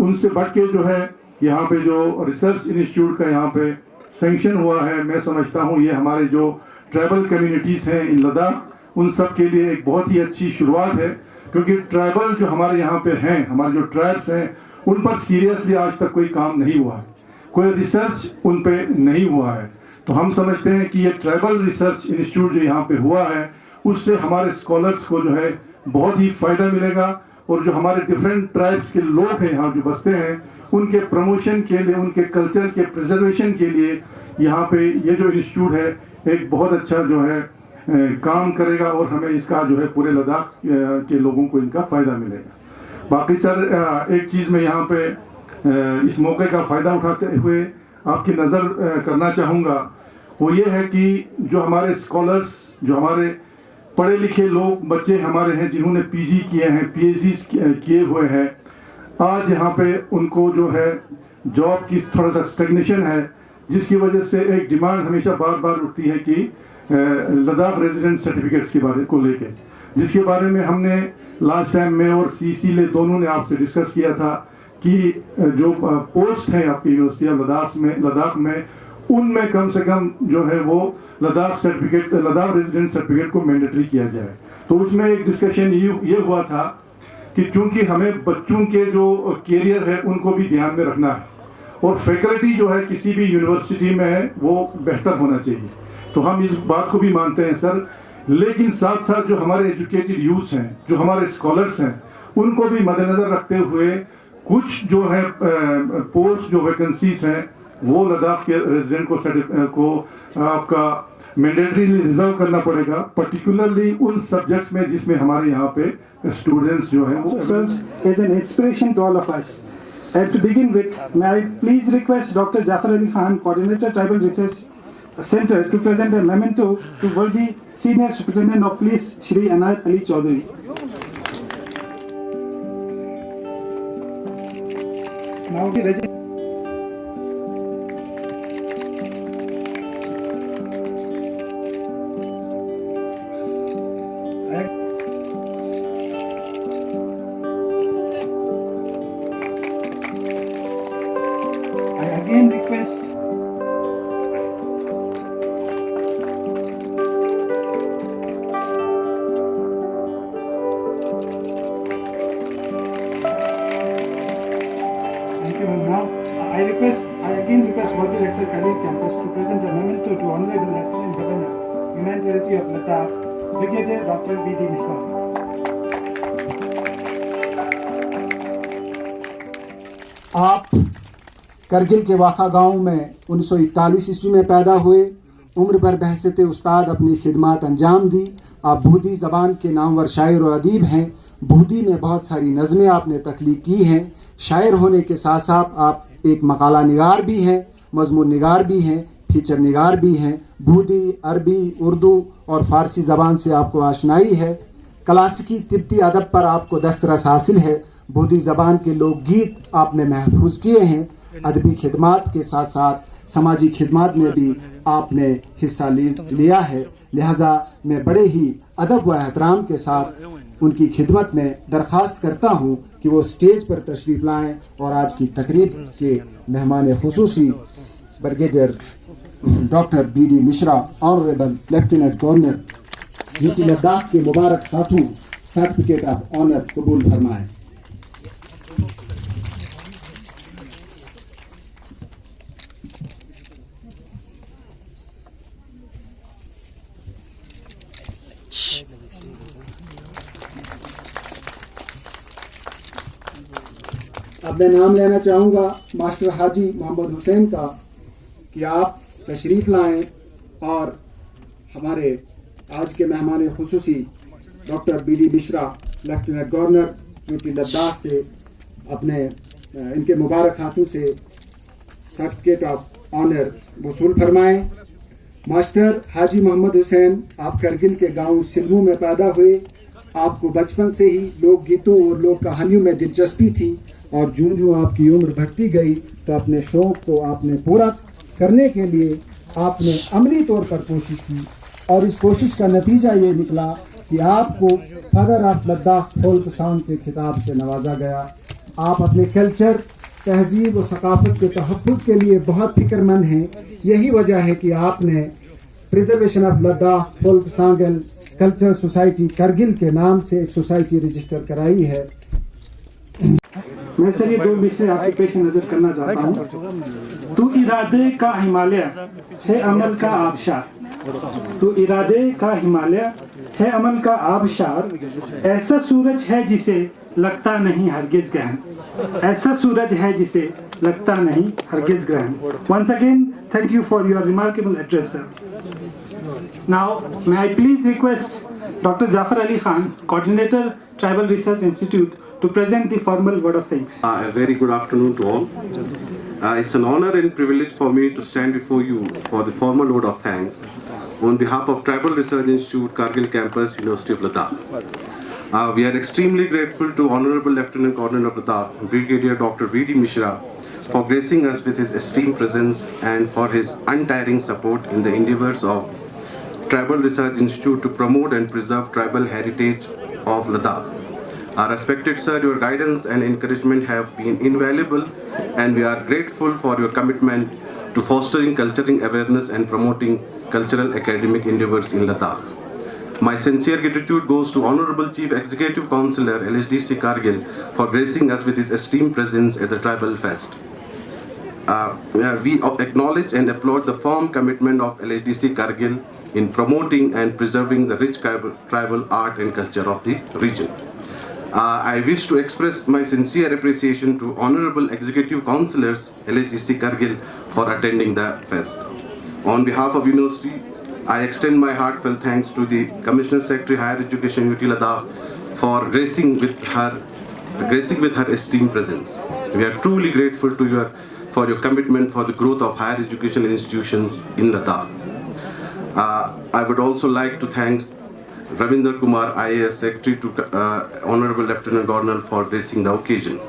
उनसे बढ़ के जो है यहाँ पे जो रिसर्च इंस्टीट्यूट का यहाँ पे सैंक्शन हुआ है, मैं समझता हूँ ये हमारे जो ट्राइबल कम्युनिटीज़ हैं इन लद्दाख उन सब के लिए एक बहुत ही अच्छी शुरुआत है। क्योंकि ट्राइबल जो हमारे यहाँ पे हैं, हमारे जो ट्राइब्स हैं, उन पर सीरियसली आज तक कोई काम नहीं हुआ है, कोई रिसर्च उन पे नहीं हुआ है। तो हम समझते हैं कि ये ट्राइबल रिसर्च इंस्टीट्यूट जो यहाँ पे हुआ है उससे हमारे स्कॉलर्स को जो है बहुत ही फ़ायदा मिलेगा और जो हमारे डिफरेंट ट्राइब्स के लोग हैं यहाँ जो बसते हैं उनके प्रमोशन के लिए, उनके कल्चर के प्रिजर्वेशन के लिए यहाँ पे ये जो इंस्टीट्यूट है एक बहुत अच्छा जो है काम करेगा और हमें इसका जो है पूरे लद्दाख के लोगों को इनका फ़ायदा मिलेगा। बाकी सर एक चीज़ मैं यहाँ पे इस मौके का फ़ायदा उठाते हुए आपकी नज़र करना चाहूँगा, वो ये है कि जो हमारे स्कॉलर्स, जो हमारे पढ़े लिखे लोग बच्चे हमारे हैं जिन्होंने पीजी किए हैं, पीएचडीज किए हुए हैं, आज यहाँ पे उनको जो है जॉब की थोड़ा सा स्टैग्नेशन है, जिसकी वजह से एक डिमांड हमेशा बार बार उठती है कि लद्दाख रेजिडेंट सर्टिफिकेट्स के बारे को लेके, जिसके बारे में हमने लास्ट टाइम मैं और सीसी ले दोनों ने आपसे डिस्कस किया था कि जो पोस्ट हैं आपकी यूनिवर्सिटी ऑफ लद्दाख में उनमें कम से कम जो है वो लद्दाख रेजिडेंट सर्टिफिकेट को मैंडेटरी किया जाए। तो उसमें एक डिस्कशन ये हुआ था कि चूंकि हमें बच्चों के जो कैरियर है उनको भी ध्यान में रखना है और फैकल्टी जो है किसी भी यूनिवर्सिटी में है वो बेहतर होना चाहिए। तो हम इस बात को भी मानते हैं सर, लेकिन साथ साथ जो हमारे एजुकेटेड यूथ्स हैं, जो हमारे स्कॉलर्स हैं, उनको भी मद्देनज़र रखते हुए कुछ जो है पोस्ट जो वैकेंसीज हैं वो लद्दाख के रेजिडेंट को आपका मैंडेटरीली रिजर्व करना पड़ेगा, पर्टिकुलरली उन सब्जेक्ट्स में जिसमें हमारे यहाँ पे स्टूडेंट्स जो हैं वो serves as an inspiration to all of us. And to begin with, may I please request Dr. Jafar Ali Khan, Coordinator Tribal Research Center, to present a memento to worthy Senior Superintendent of Police, Shri Anayat Ali Chaudhary. Now the register. I again request I again request Worthy Rector Kargil Campus to present a memento to Honorable Lieutenant Governor, Union Territory of Ladakh, Brigadier Dr. B.D. Misra. आप करगिल के वाखा गांव में 1941 ईस्वी में पैदा हुए। उम्र भर बहसत उस्ताद अपनी खिदमत अंजाम दी। आप बूदी ज़बान के नामवर शायर और अदीब हैं। बूदी में बहुत सारी नज़में आपने तख्लीक की हैं। शायर होने के साथ साथ आप एक मकाला निगार भी हैं, मजमून निगार भी हैं, फीचर निगार भी हैं। बूदी, अरबी, उर्दू और फ़ारसी ज़बान से आपको आशनाई है। क्लासिकी तिब्बती अदब पर आपको दस्तरस हासिल है। बूदी ज़बान के लोकगीत आपने महफूज किए हैं। अदबी खिदमात के साथ साथ समाजी खिदमात में भी आपने हिस्सा लिया है। लिहाजा मैं बड़े ही अदब व एहतराम के साथ उनकी खिदमत में दरख्वास्त करता हूँ कि वो स्टेज पर तशरीफ़ लाएँ और आज की तकरीब के मेहमान खुसूसी ब्रिगेडियर डॉक्टर BD मिश्रा, honourable lieutenant governor UT Ladakh के मुबारक हाथों सर्टिफिकेट ऑफ ऑनर कबूल फरमाएं। अब मैं नाम लेना चाहूँगा मास्टर हाजी मोहम्मद हुसैन का कि आप तशरीफ़ लाएं और हमारे आज के मेहमान खुसूसी डॉक्टर BD मिश्रा, लेफ्टिनेंट गवर्नर यूटी लद्दाख से अपने इनके मुबारक हाथों से सर्टिफिकेट ऑफ ऑनर वसूल फरमाएं। मास्टर हाजी मोहम्मद हुसैन, आप करगिल के गांव सिलमू में पैदा हुए। आपको बचपन से ही लोक गीतों और लोक कहानियों में दिलचस्पी थी और जूं आपकी उम्र बढ़ती गई तो अपने शौक को आपने पूरा करने के लिए आपने अमली तौर पर कोशिश की और इस कोशिश का नतीजा ये निकला कि आपको father of Ladakh folk song के खिताब से नवाजा गया। आप अपने कल्चर, तहजीब और सकाफत के तहफ़्फ़ुज़ के लिए बहुत फिक्रमंद हैं। यही वजह है कि आपने preservation of Ladakh folk song and culture society Kargil के नाम से एक सोसाइटी रजिस्टर कराई है। मैं सर ये 2 मिनट से आपके पेश नजर करना चाहता हूँ। तू इरादे का हिमालय है अमल का आबशार, तू इरादे का हिमालय है अमल का आबशार, ऐसा सूरज है जिसे लगता नहीं हरगिज ग्रहण, ऐसा सूरज है जिसे लगता नहीं हरगिज ग्रहण। Once again, thank you for your remarkable address, sir. Now, may I please request Dr. Jafar Ali Khan, Coordinator, Tribal Research Institute, to present the formal word of thanks. A very good afternoon to all. It's an honor and privilege for me to stand before you for the formal word of thanks on behalf of Tribal Research Institute, Kargil Campus, University of Ladakh. We are extremely grateful to Honorable Lieutenant Governor of Ladakh, Brigadier Dr. BD Mishra, for gracing us with his esteemed presence and for his untiring support in the endeavors of Tribal Research Institute to promote and preserve tribal heritage of Ladakh. Our respected sir, your guidance and encouragement have been invaluable, and we are grateful for your commitment to fostering cultural awareness and promoting cultural academic endeavors in Ladakh. My sincere gratitude goes to Honorable Chief Executive Councillor LHDC Kargil for gracing us with his esteemed presence at the Tribal Fest. We acknowledge and applaud the firm commitment of LHDC Kargil in promoting and preserving the rich tribal art and culture of the region. I wish to express my sincere appreciation to Honorable Executive Councillors LHDC Kargil for attending the fest. On behalf of University, I extend my heartfelt thanks to the Commissioner Secretary Higher Education UT Ladakh for gracing with her esteemed presence. We are truly grateful to you for your commitment for the growth of higher education institutions in Ladakh. I would also like to thank Ravinder Kumar, IAS Secretary, to Honorable Lieutenant Governor for gracing the occasion.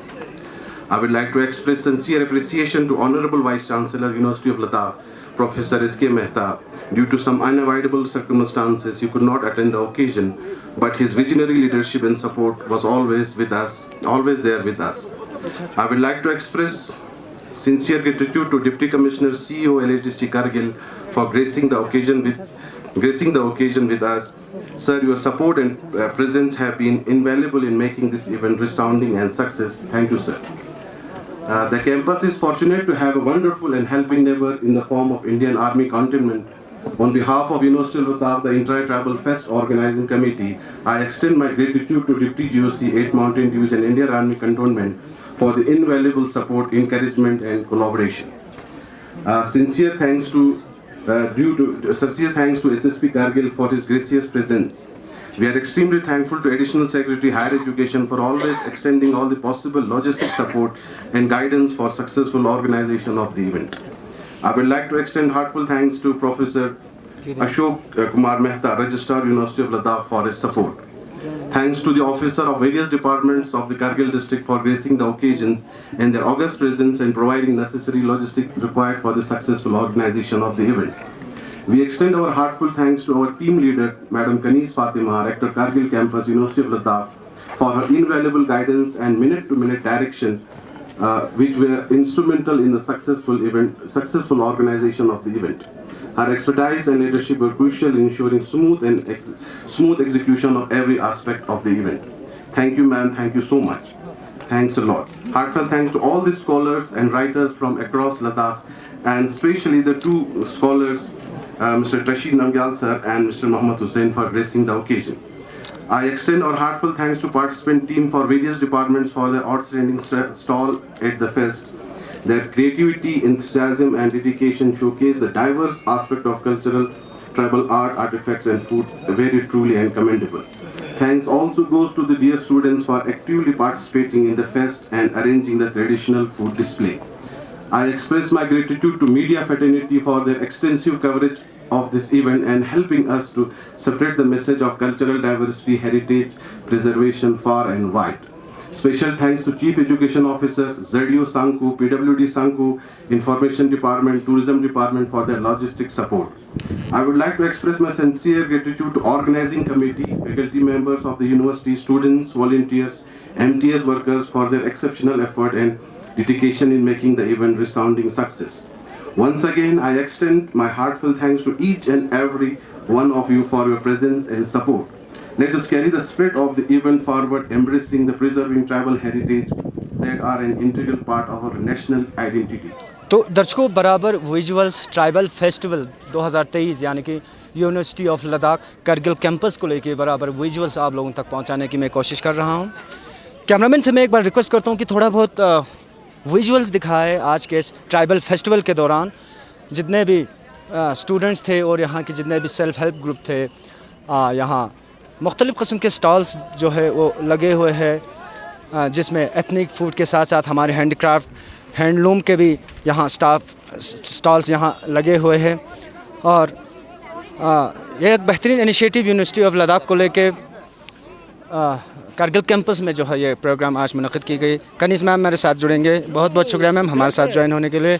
I would like to express sincere appreciation to Honorable Vice Chancellor, University of Ladakh, Professor S.K. Mehta. Due to some unavoidable circumstances, he could not attend the occasion, but his visionary leadership and support was always there with us. I would like to express sincere gratitude to Deputy Commissioner CEO LHDC Kargil for gracing the occasion with us. Sir, your support and presence have been invaluable in making this event resounding and success. Thank you, sir. The campus is fortunate to have a wonderful and helping neighbor in the form of Indian Army cantonment On behalf of University of Ladakh, the Inter-Tribal Fest Organizing Committee, I extend my gratitude to Deputy GOC 8th Mountain Division Indian Army Cantonment for the invaluable support, encouragement and collaboration. Sincere thanks to SSP Kargil for his gracious presence. We are extremely thankful to Additional Secretary Higher Education for always extending all the possible logistic support and guidance for successful organization of the event. I would like to extend heartfelt thanks to Professor Ashok Kumar Mehta, Registrar, University of Ladakh, for his support. Thanks to the officer of various departments of the Kargil district for gracing the occasions and their august presence and providing necessary logistics required for the successful organization of the event. We extend our heartfelt thanks to our team leader, Madam Kanis Fatima, Rector Kargil Campus, University of Ladakh, for her invaluable guidance and minute-to-minute direction, which were instrumental in the successful organization of the event. Her expertise and leadership were crucial in ensuring smooth execution of every aspect of the event. Thank you, ma'am. Thank you so much. Thanks a lot. Heartfelt thanks to all the scholars and writers from across Ladakh, and especially the two scholars, Mr. Rashid Namgyal sir and Mr. Mohammad Hosain, for gracing the occasion. I extend our heartfelt thanks to participant team for various departments for their outstanding stall at the fest. Their creativity, enthusiasm and dedication showcase the diverse aspect of cultural, tribal art, artifacts and food, very truly and commendable. Thanks also goes to the dear students for actively participating in the fest and arranging the traditional food display. I express my gratitude to media fraternity for their extensive coverage of this event and helping us to spread the message of cultural diversity, heritage, preservation far and wide. Special thanks to Chief Education Officer ZDO Sanku, PWD Sanku, Information Department, Tourism Department for their logistic support. I would like to express my sincere gratitude to Organizing Committee, faculty members of the university, students, volunteers, MTS workers for their exceptional effort and dedication in making the event resounding success. Once again, I extend my heartfelt thanks to each and every one of you for your presence and support. Let us carry the spirit of the event forward, embracing the preserving tribal heritage that are an integral part of our national identity. तो दर्शकों, बराबर visuals tribal festival 2023 यानी कि university of Ladakh Kargil campus को लेके बराबर visuals आप लोगों तक पहुंचाने की मैं कोशिश कर रहा हूं। कैमरामैन से मैं एक बार रिक्वेस्ट करता हूं कि थोड़ा बहुत विजुअल्स दिखाए आज के इस ट्राइबल फेस्टिवल के दौरान। जितने भी स्टूडेंट्स थे और यहाँ के जितने भी सेल्फ हेल्प ग्रुप थे, यहाँ मुख्तलिफ़ किस्म के स्टॉल्स जो है वो लगे हुए हैं, जिसमें एथनिक फूड के साथ साथ हमारे हैंडक्राफ्ट, हैंडलूम के भी यहाँ स्टॉल्स यहाँ लगे हुए हैं। और ये एक बेहतरीन इनिशिएटिव यूनिवर्सिटी ऑफ लद्दाख को लेके कारगिल कैंपस में जो है ये प्रोग्राम आज मुनक़िद की गई। कनीज़ मैम मेरे साथ जुड़ेंगे। बहुत बहुत शुक्रिया मैम हमारे साथ ज्वाइन होने के लिए।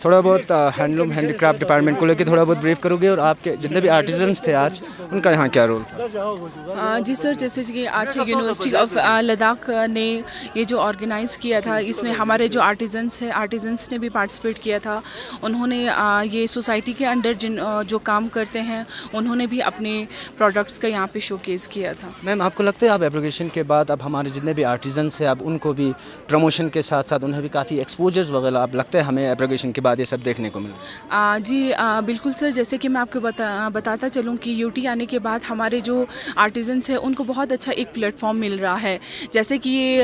थोड़ा बहुत हैंडलूम हैंडीक्राफ्ट डिपार्टमेंट को लेकर थोड़ा बहुत ब्रीफ करोगे, और आपके जितने भी आर्टिजन्स थे आज उनका यहाँ क्या रोल? जी सर, जैसे कि आज यूनिवर्सिटी ऑफ लद्दाख ने ये जो ऑर्गेनाइज़ किया था, इसमें हमारे जो आर्टिजन्स ने भी पार्टिसिपेट किया था। उन्होंने ये सोसाइटी के अंडर जो काम करते हैं उन्होंने भी अपने प्रोडक्ट्स का यहाँ पे शोकेस किया था। मैम, आपको लगता है आप एप्लीकेशन के बाद अब हमारे जितने भी आर्टिजन्स हैं अब उनको भी प्रमोशन के साथ साथ उन्हें भी काफ़ी एक्सपोजर्स वगैरह अब लगता है हमें एप्लीकेशन के बाद ये सब देखने को मिला? जी बिल्कुल सर, जैसे कि मैं आपको बताता चलूँ कि यूटी आने के बाद हमारे जो आर्टिजन्स हैं उनको बहुत अच्छा एक प्लेटफॉर्म मिल रहा है। जैसे कि ये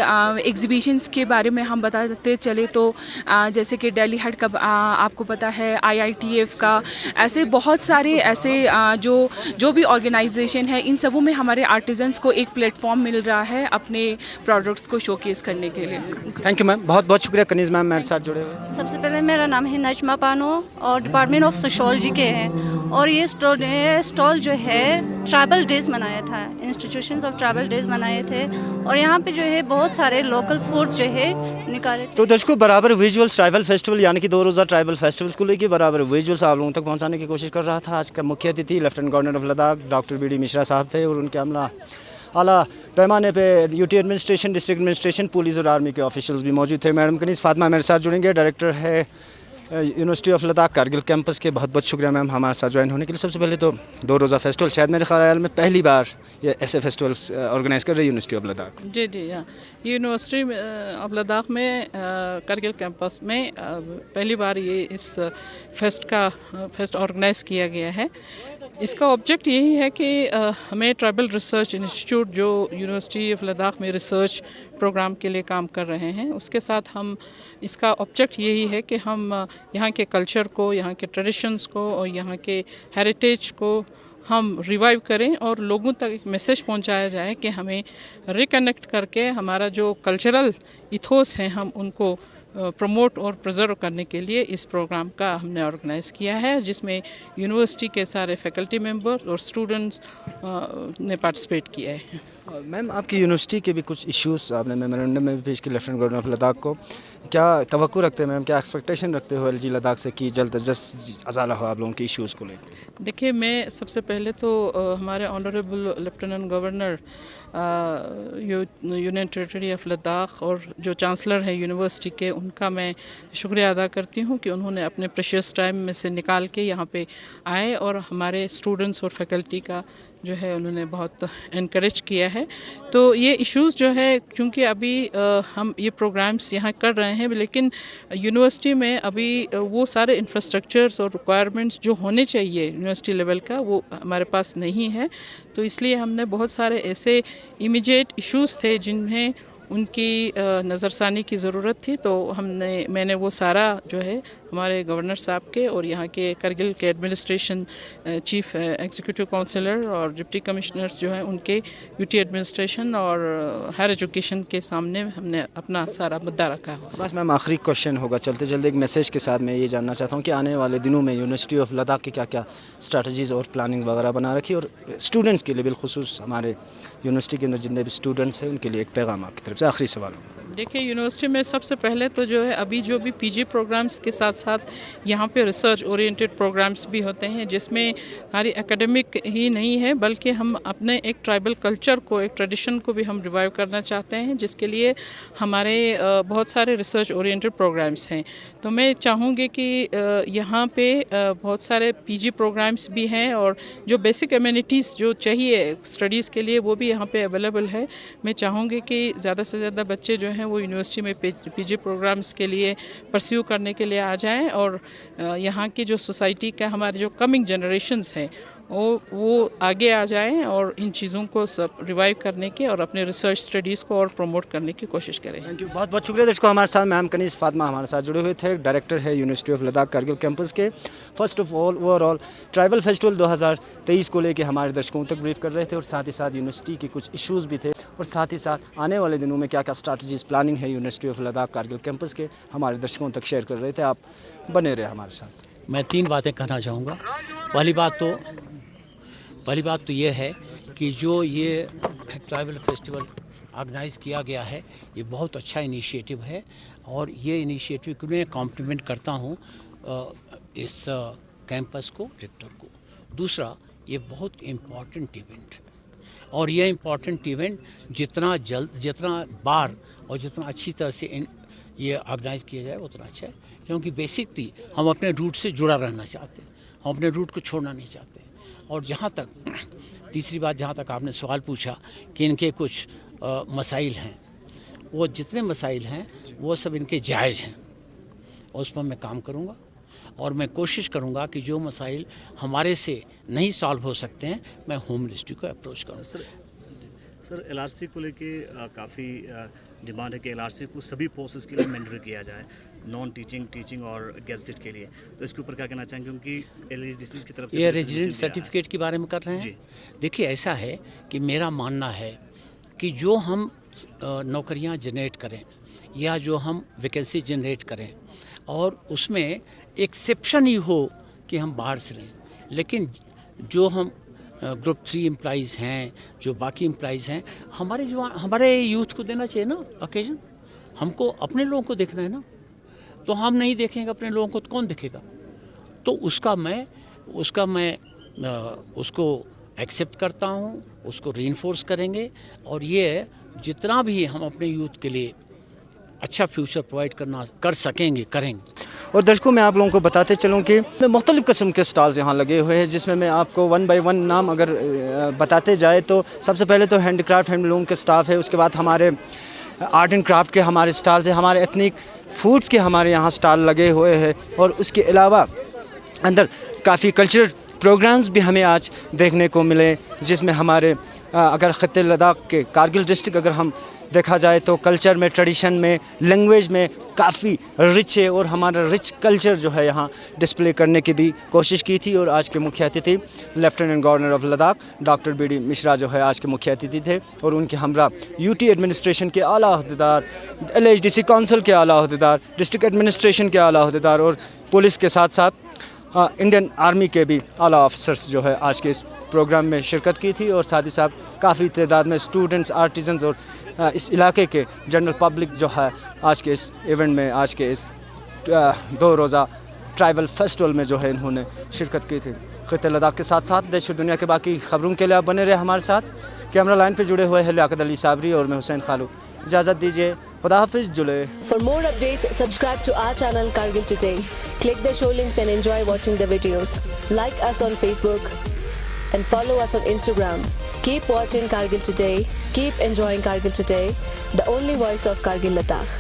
एग्जीबिशंस के बारे में हम बताते चले तो जैसे कि दिल्ली हट का आपको पता है, IITF का, ऐसे बहुत सारे ऐसे जो भी ऑर्गेनाइजेशन है, इन सबों में हमारे आर्टिजन्स को एक प्लेटफॉर्म मिल रहा है अपने प्रोडक्ट्स को शोकेस करने के लिए। थैंक यू मैम, बहुत बहुत शुक्रिया। कनीज़ मैम मेरे साथ जुड़े हुए। सबसे पहले मेरा नाम है नजमा पानो और डिपार्टमेंट ऑफ सोशोलॉजी के हैं, और ये स्टॉल जो है ट्राइबल डेज मनाया था, इंस्टीट्यूशंस ऑफ ट्राइबल डेज बनाए थे, और यहाँ पे जो है बहुत सारे लोकल फूड जो है निकाले थे। तो दर्शकों, बराबर विजुअल्स ट्राइबल फेस्टिवल यानी कि 2 रोज़ा ट्राइबल फेस्टिवल्स को लेकर बराबर विजुअल्स आप लोगों तक पहुँचाने की कोशिश कर रहा था। आज का मुख्य अतिथि lieutenant governor of Ladakh doctor BD Mishra साहब थे, और उनके अमला आला पैमाने पे UT administration, district administration, police और आर्मी के ऑफिशियल्स भी मौजूद थे। मैडम कनीज़ फातिमा मेरे साथ जुड़ेंगे, डायरेक्टर है university of Ladakh Kargil campus के बहुत बहुत शुक्रिया मैम हमारे साथ ज्वाइन होने के लिए। सबसे पहले तो 2 रोज़ा फेस्टिवल शायद मेरे ख्याल में पहली बार ये ऐसे फेस्टिवल्स ऑर्गेनाइज कर रही है यूनिवर्सिटी ऑफ लद्दाख। जी जी हाँ, यूनिवर्सिटी ऑफ लद्दाख में कारगिल कैंपस में पहली बार ये इस फेस्ट ऑर्गेनाइज किया गया है। इसका ऑब्जेक्ट यही है कि हमें ट्राइबल रिसर्च इंस्टीट्यूट जो यूनिवर्सिटी ऑफ लद्दाख में रिसर्च प्रोग्राम के लिए काम कर रहे हैं, उसके साथ हम इसका ऑब्जेक्ट यही है कि हम यहाँ के कल्चर को, यहाँ के ट्रेडिशंस को और यहाँ के हेरिटेज को हम रिवाइव करें और लोगों तक एक मैसेज पहुँचाया जाए कि हमें रिकनेक्ट करके हमारा जो कल्चरल इथोस है हम उनको प्रमोट और प्रिजर्व करने के लिए इस प्रोग्राम का हमने ऑर्गेनाइज़ किया है, जिसमें यूनिवर्सिटी के सारे फैकल्टी मेंबर और स्टूडेंट्स ने पार्टिसिपेट किया है। मैम आपकी यूनिवर्सिटी के भी कुछ इश्यूज़ आपने मेमोरेंडम में भी पेश किए लेफ्टिनेंट गवर्नर ऑफ लद्दाख को, क्या तवक्कुर रखते हैं मैम, क्या एक्सपेक्टेशन रखते हो एलजी लद्दाख से कि जल्द अज जल्द अजाला हो आप लोगों के इश्यूज़ को लेकर? देखिए, मैं सबसे पहले तो हमारे honourable lieutenant governor union territory of Ladakh और जो चांसलर है यूनिवर्सिटी के, उनका मैं शुक्रिया अदा करती हूँ कि उन्होंने अपने प्रेशियस टाइम में से निकाल के यहाँ पे आए और हमारे स्टूडेंट्स और फैकल्टी का जो है उन्होंने बहुत इनकरेज किया है। तो ये इश्यूज़ जो है, क्योंकि अभी हम ये प्रोग्राम्स यहाँ कर रहे हैं, लेकिन यूनिवर्सिटी में अभी वो सारे इंफ्रास्ट्रक्चर्स और रिक्वायरमेंट्स जो होने चाहिए यूनिवर्सिटी लेवल का, वो हमारे पास नहीं है। तो इसलिए हमने बहुत सारे ऐसे इमीडिएट इश्यूज़ थे जिन्हें उनकी नज़रसानी की ज़रूरत थी, तो मैंने वो सारा जो है हमारे गवर्नर साहब के और यहाँ के करगिल के एडमिनिस्ट्रेशन चीफ एग्जीक्यूटिव काउंसिलर और डिप्टी कमिश्नर्स जो हैं उनके यूटी एडमिनिस्ट्रेशन और हायर एजुकेशन के सामने हमने अपना सारा मुद्दा रखा हुआ। बस मैम आखिरी क्वेश्चन होगा चलते चलते एक मैसेज के साथ मैं ये जानना चाहता हूँ कि आने वाले दिनों में यूनिवर्सिटी ऑफ लद्दाख की क्या क्या स्ट्रैटेजीज़ और प्लानिंग वगैरह बना रखी, और स्टूडेंट्स के लिए बिलखुसूस हमारे यूनिवर्सिटी के अंदर जितने भी स्टूडेंट्स हैं उनके लिए एक पैगाम आपकी तरफ से आखिरी सवाल होगा। देखिए, यूनिवर्सिटी में सबसे पहले तो जो है अभी जो भी पीजी प्रोग्राम्स के साथ साथ यहाँ पे रिसर्च ओरिएंटेड प्रोग्राम्स भी होते हैं, जिसमें खाली एकेडमिक ही नहीं है बल्कि हम अपने एक ट्राइबल कल्चर को, एक ट्रेडिशन को भी हम रिवाइव करना चाहते हैं, जिसके लिए हमारे बहुत सारे रिसर्च ओरिएंटेड प्रोग्राम्स हैं। तो मैं चाहूँगी कि यहाँ पे बहुत सारे पीजी प्रोग्राम्स भी हैं और जो बेसिक एमिनिटीज़ जो चाहिए स्टडीज़ के लिए वो भी यहाँ पे अवेलेबल है। मैं चाहूँगी कि ज़्यादा से ज़्यादा बच्चे जो हैं वो यूनिवर्सिटी में पीजी प्रोग्राम्स के लिए परस्यू करने के लिए आ जाएं और यहाँ की जो सोसाइटी का हमारे जो कमिंग जनरेशन्स हैं वो आगे आ जाएं और इन चीज़ों को सब रिवाइव करने के और अपने रिसर्च स्टडीज़ को और प्रमोट करने की कोशिश करें। थैंक यू, बहुत बहुत शुक्रिया। दोस्तों हमारे साथ मैम कनीज़ फातिमा हमारे साथ जुड़े हुए थे, डायरेक्टर है university of Ladakh Kargil campus के। First of all overall tribal festival 2023 को लेके हमारे दर्शकों तक ब्रीफ कर रहे थे और साथ ही साथ यूनिवर्सिटी के कुछ इश्यूज़ भी थे और साथ ही साथ आने वाले दिनों में क्या क्या स्ट्रैटेजीज़ प्लानिंग है university of Ladakh Kargil campus के हमारे दर्शकों तक शेयर कर रहे थे। आप बने रहे हमारे साथ। मैं 3 बातें कहना चाहूँगा। पहली बात तो ये है कि जो ये ट्राइबल फेस्टिवल ऑर्गेनाइज़ किया गया है, ये बहुत अच्छा इनिशिएटिव है और ये इनिशिएटिव को मैं कॉम्प्लीमेंट करता हूँ इस कैंपस को, डायरेक्टर को। दूसरा, ये बहुत इम्पॉर्टेंट इवेंट है और ये इम्पॉर्टेंट इवेंट जितना जल्द, जितना बार और जितना अच्छी तरह से ये ऑर्गेनाइज़ किया जाए उतना अच्छा है, क्योंकि बेसिकली हम अपने रूट से जुड़ा रहना चाहते हैं, हम अपने रूट को छोड़ना नहीं चाहते। और जहाँ तक तीसरी बात, जहाँ तक आपने सवाल पूछा कि इनके कुछ मसाइल हैं, वो जितने मसाइल हैं वो सब इनके जायज़ हैं, उस पर मैं काम करूँगा और मैं कोशिश करूँगा कि जो मसाइल हमारे से नहीं सॉल्व हो सकते हैं मैं होम मिनिस्ट्री को अप्रोच करूँ। सर एलआरसी को लेके काफ़ी डिमांड है कि एलआरसी को सभी पोस्ट्स के लिए मैंडेटरी किया जाए, नॉन टीचिंग, टीचिंग और गेस्टेड के लिए। तो इसके ऊपर क्या कहना चाहेंगे, क्योंकि एलजीसी की तरफ से ये रेजिडेंट सर्टिफिकेट के बारे में कर रहे हैं। देखिए, ऐसा है कि मेरा मानना है कि जो हम नौकरियां जनरेट करें या जो हम वैकेंसी जनरेट करें और उसमें एक्सेप्शन ही हो कि हम बाहर से लें, लेकिन जो हम ग्रुप 3 एम्प्लॉइज़ हैं, जो बाकी एम्प्लॉइज़ हैं, हमारे यूथ को देना चाहिए ना ओकेजन। हमको अपने लोगों को देखना है ना, तो हम नहीं देखेंगे अपने लोगों को तो कौन देखेगा। तो उसका मैं उसको एक्सेप्ट करता हूँ, उसको रीइंफोर्स करेंगे और ये जितना भी हम अपने यूथ के लिए अच्छा फ्यूचर प्रोवाइड कर सकेंगे करेंगे। और दर्शकों मैं आप लोगों को बताते चलूँ कि मुख्तलिफ़ किस्म के स्टॉल्स यहाँ लगे हुए हैं, जिसमें मैं आपको 1 बाय 1 नाम अगर बताते जाए तो सबसे पहले तो हैंडक्राफ्ट हैंडलूम के स्टाफ है, उसके बाद हमारे आर्ट एंड क्राफ्ट के हमारे स्टॉल्स हैं, हमारे एथनिक फूड्स के हमारे यहाँ स्टॉल लगे हुए हैं, और उसके अलावा अंदर काफ़ी कल्चरल प्रोग्राम्स भी हमें आज देखने को मिले, जिसमें हमारे अगर ख़त्ते लद्दाख के कारगिल डिस्ट्रिक्ट अगर हम देखा जाए तो कल्चर में, ट्रेडिशन में, लैंग्वेज में काफ़ी रिच है, और हमारा रिच कल्चर जो है यहाँ डिस्प्ले करने की भी कोशिश की थी। और आज के मुख्य अतिथि lieutenant governor of Ladakh doctor B D Mishra जो है आज के मुख्य अतिथि थे, और उनके हमरा यूटी एडमिनिस्ट्रेशन के आला अहदेदार, LHDC काउंसिल के आला अहदेदार, डिस्ट्रिक्ट एडमिनिस्ट्रेशन के आला अहदेदार और पुलिस के साथ साथ इंडियन आर्मी के भी आला ऑफिसर्स जो है आज के इस प्रोग्राम में शिरकत की थी। और साथ ही साथ काफ़ी तादाद में स्टूडेंट्स, आर्टिजन्स और इस इलाके के जनरल पब्लिक जो है आज के इस इवेंट में, आज के इस 2 रोज़ा ट्राइबल फेस्टिवल में जो है इन्होंने शिरकत की थी। ख़त्ते लद्दाख के साथ साथ देश और दुनिया के बाकी खबरों के लिए आप बने रहे हमारे साथ। कैमरा लाइन पे जुड़े हुए हैं लियाकत अली साबरी और मैं हुसैन खालो। इजाज़त दीजिए, खुदा हाफिज़, जुले। For more updates, subscribe to our channel Kargil Today. Click the show links and enjoy watching the videos. Like us on Facebook and follow us on Instagram. Keep watching Kargil Today. Keep enjoying Kargil Today, the only voice of Kargil Ladakh.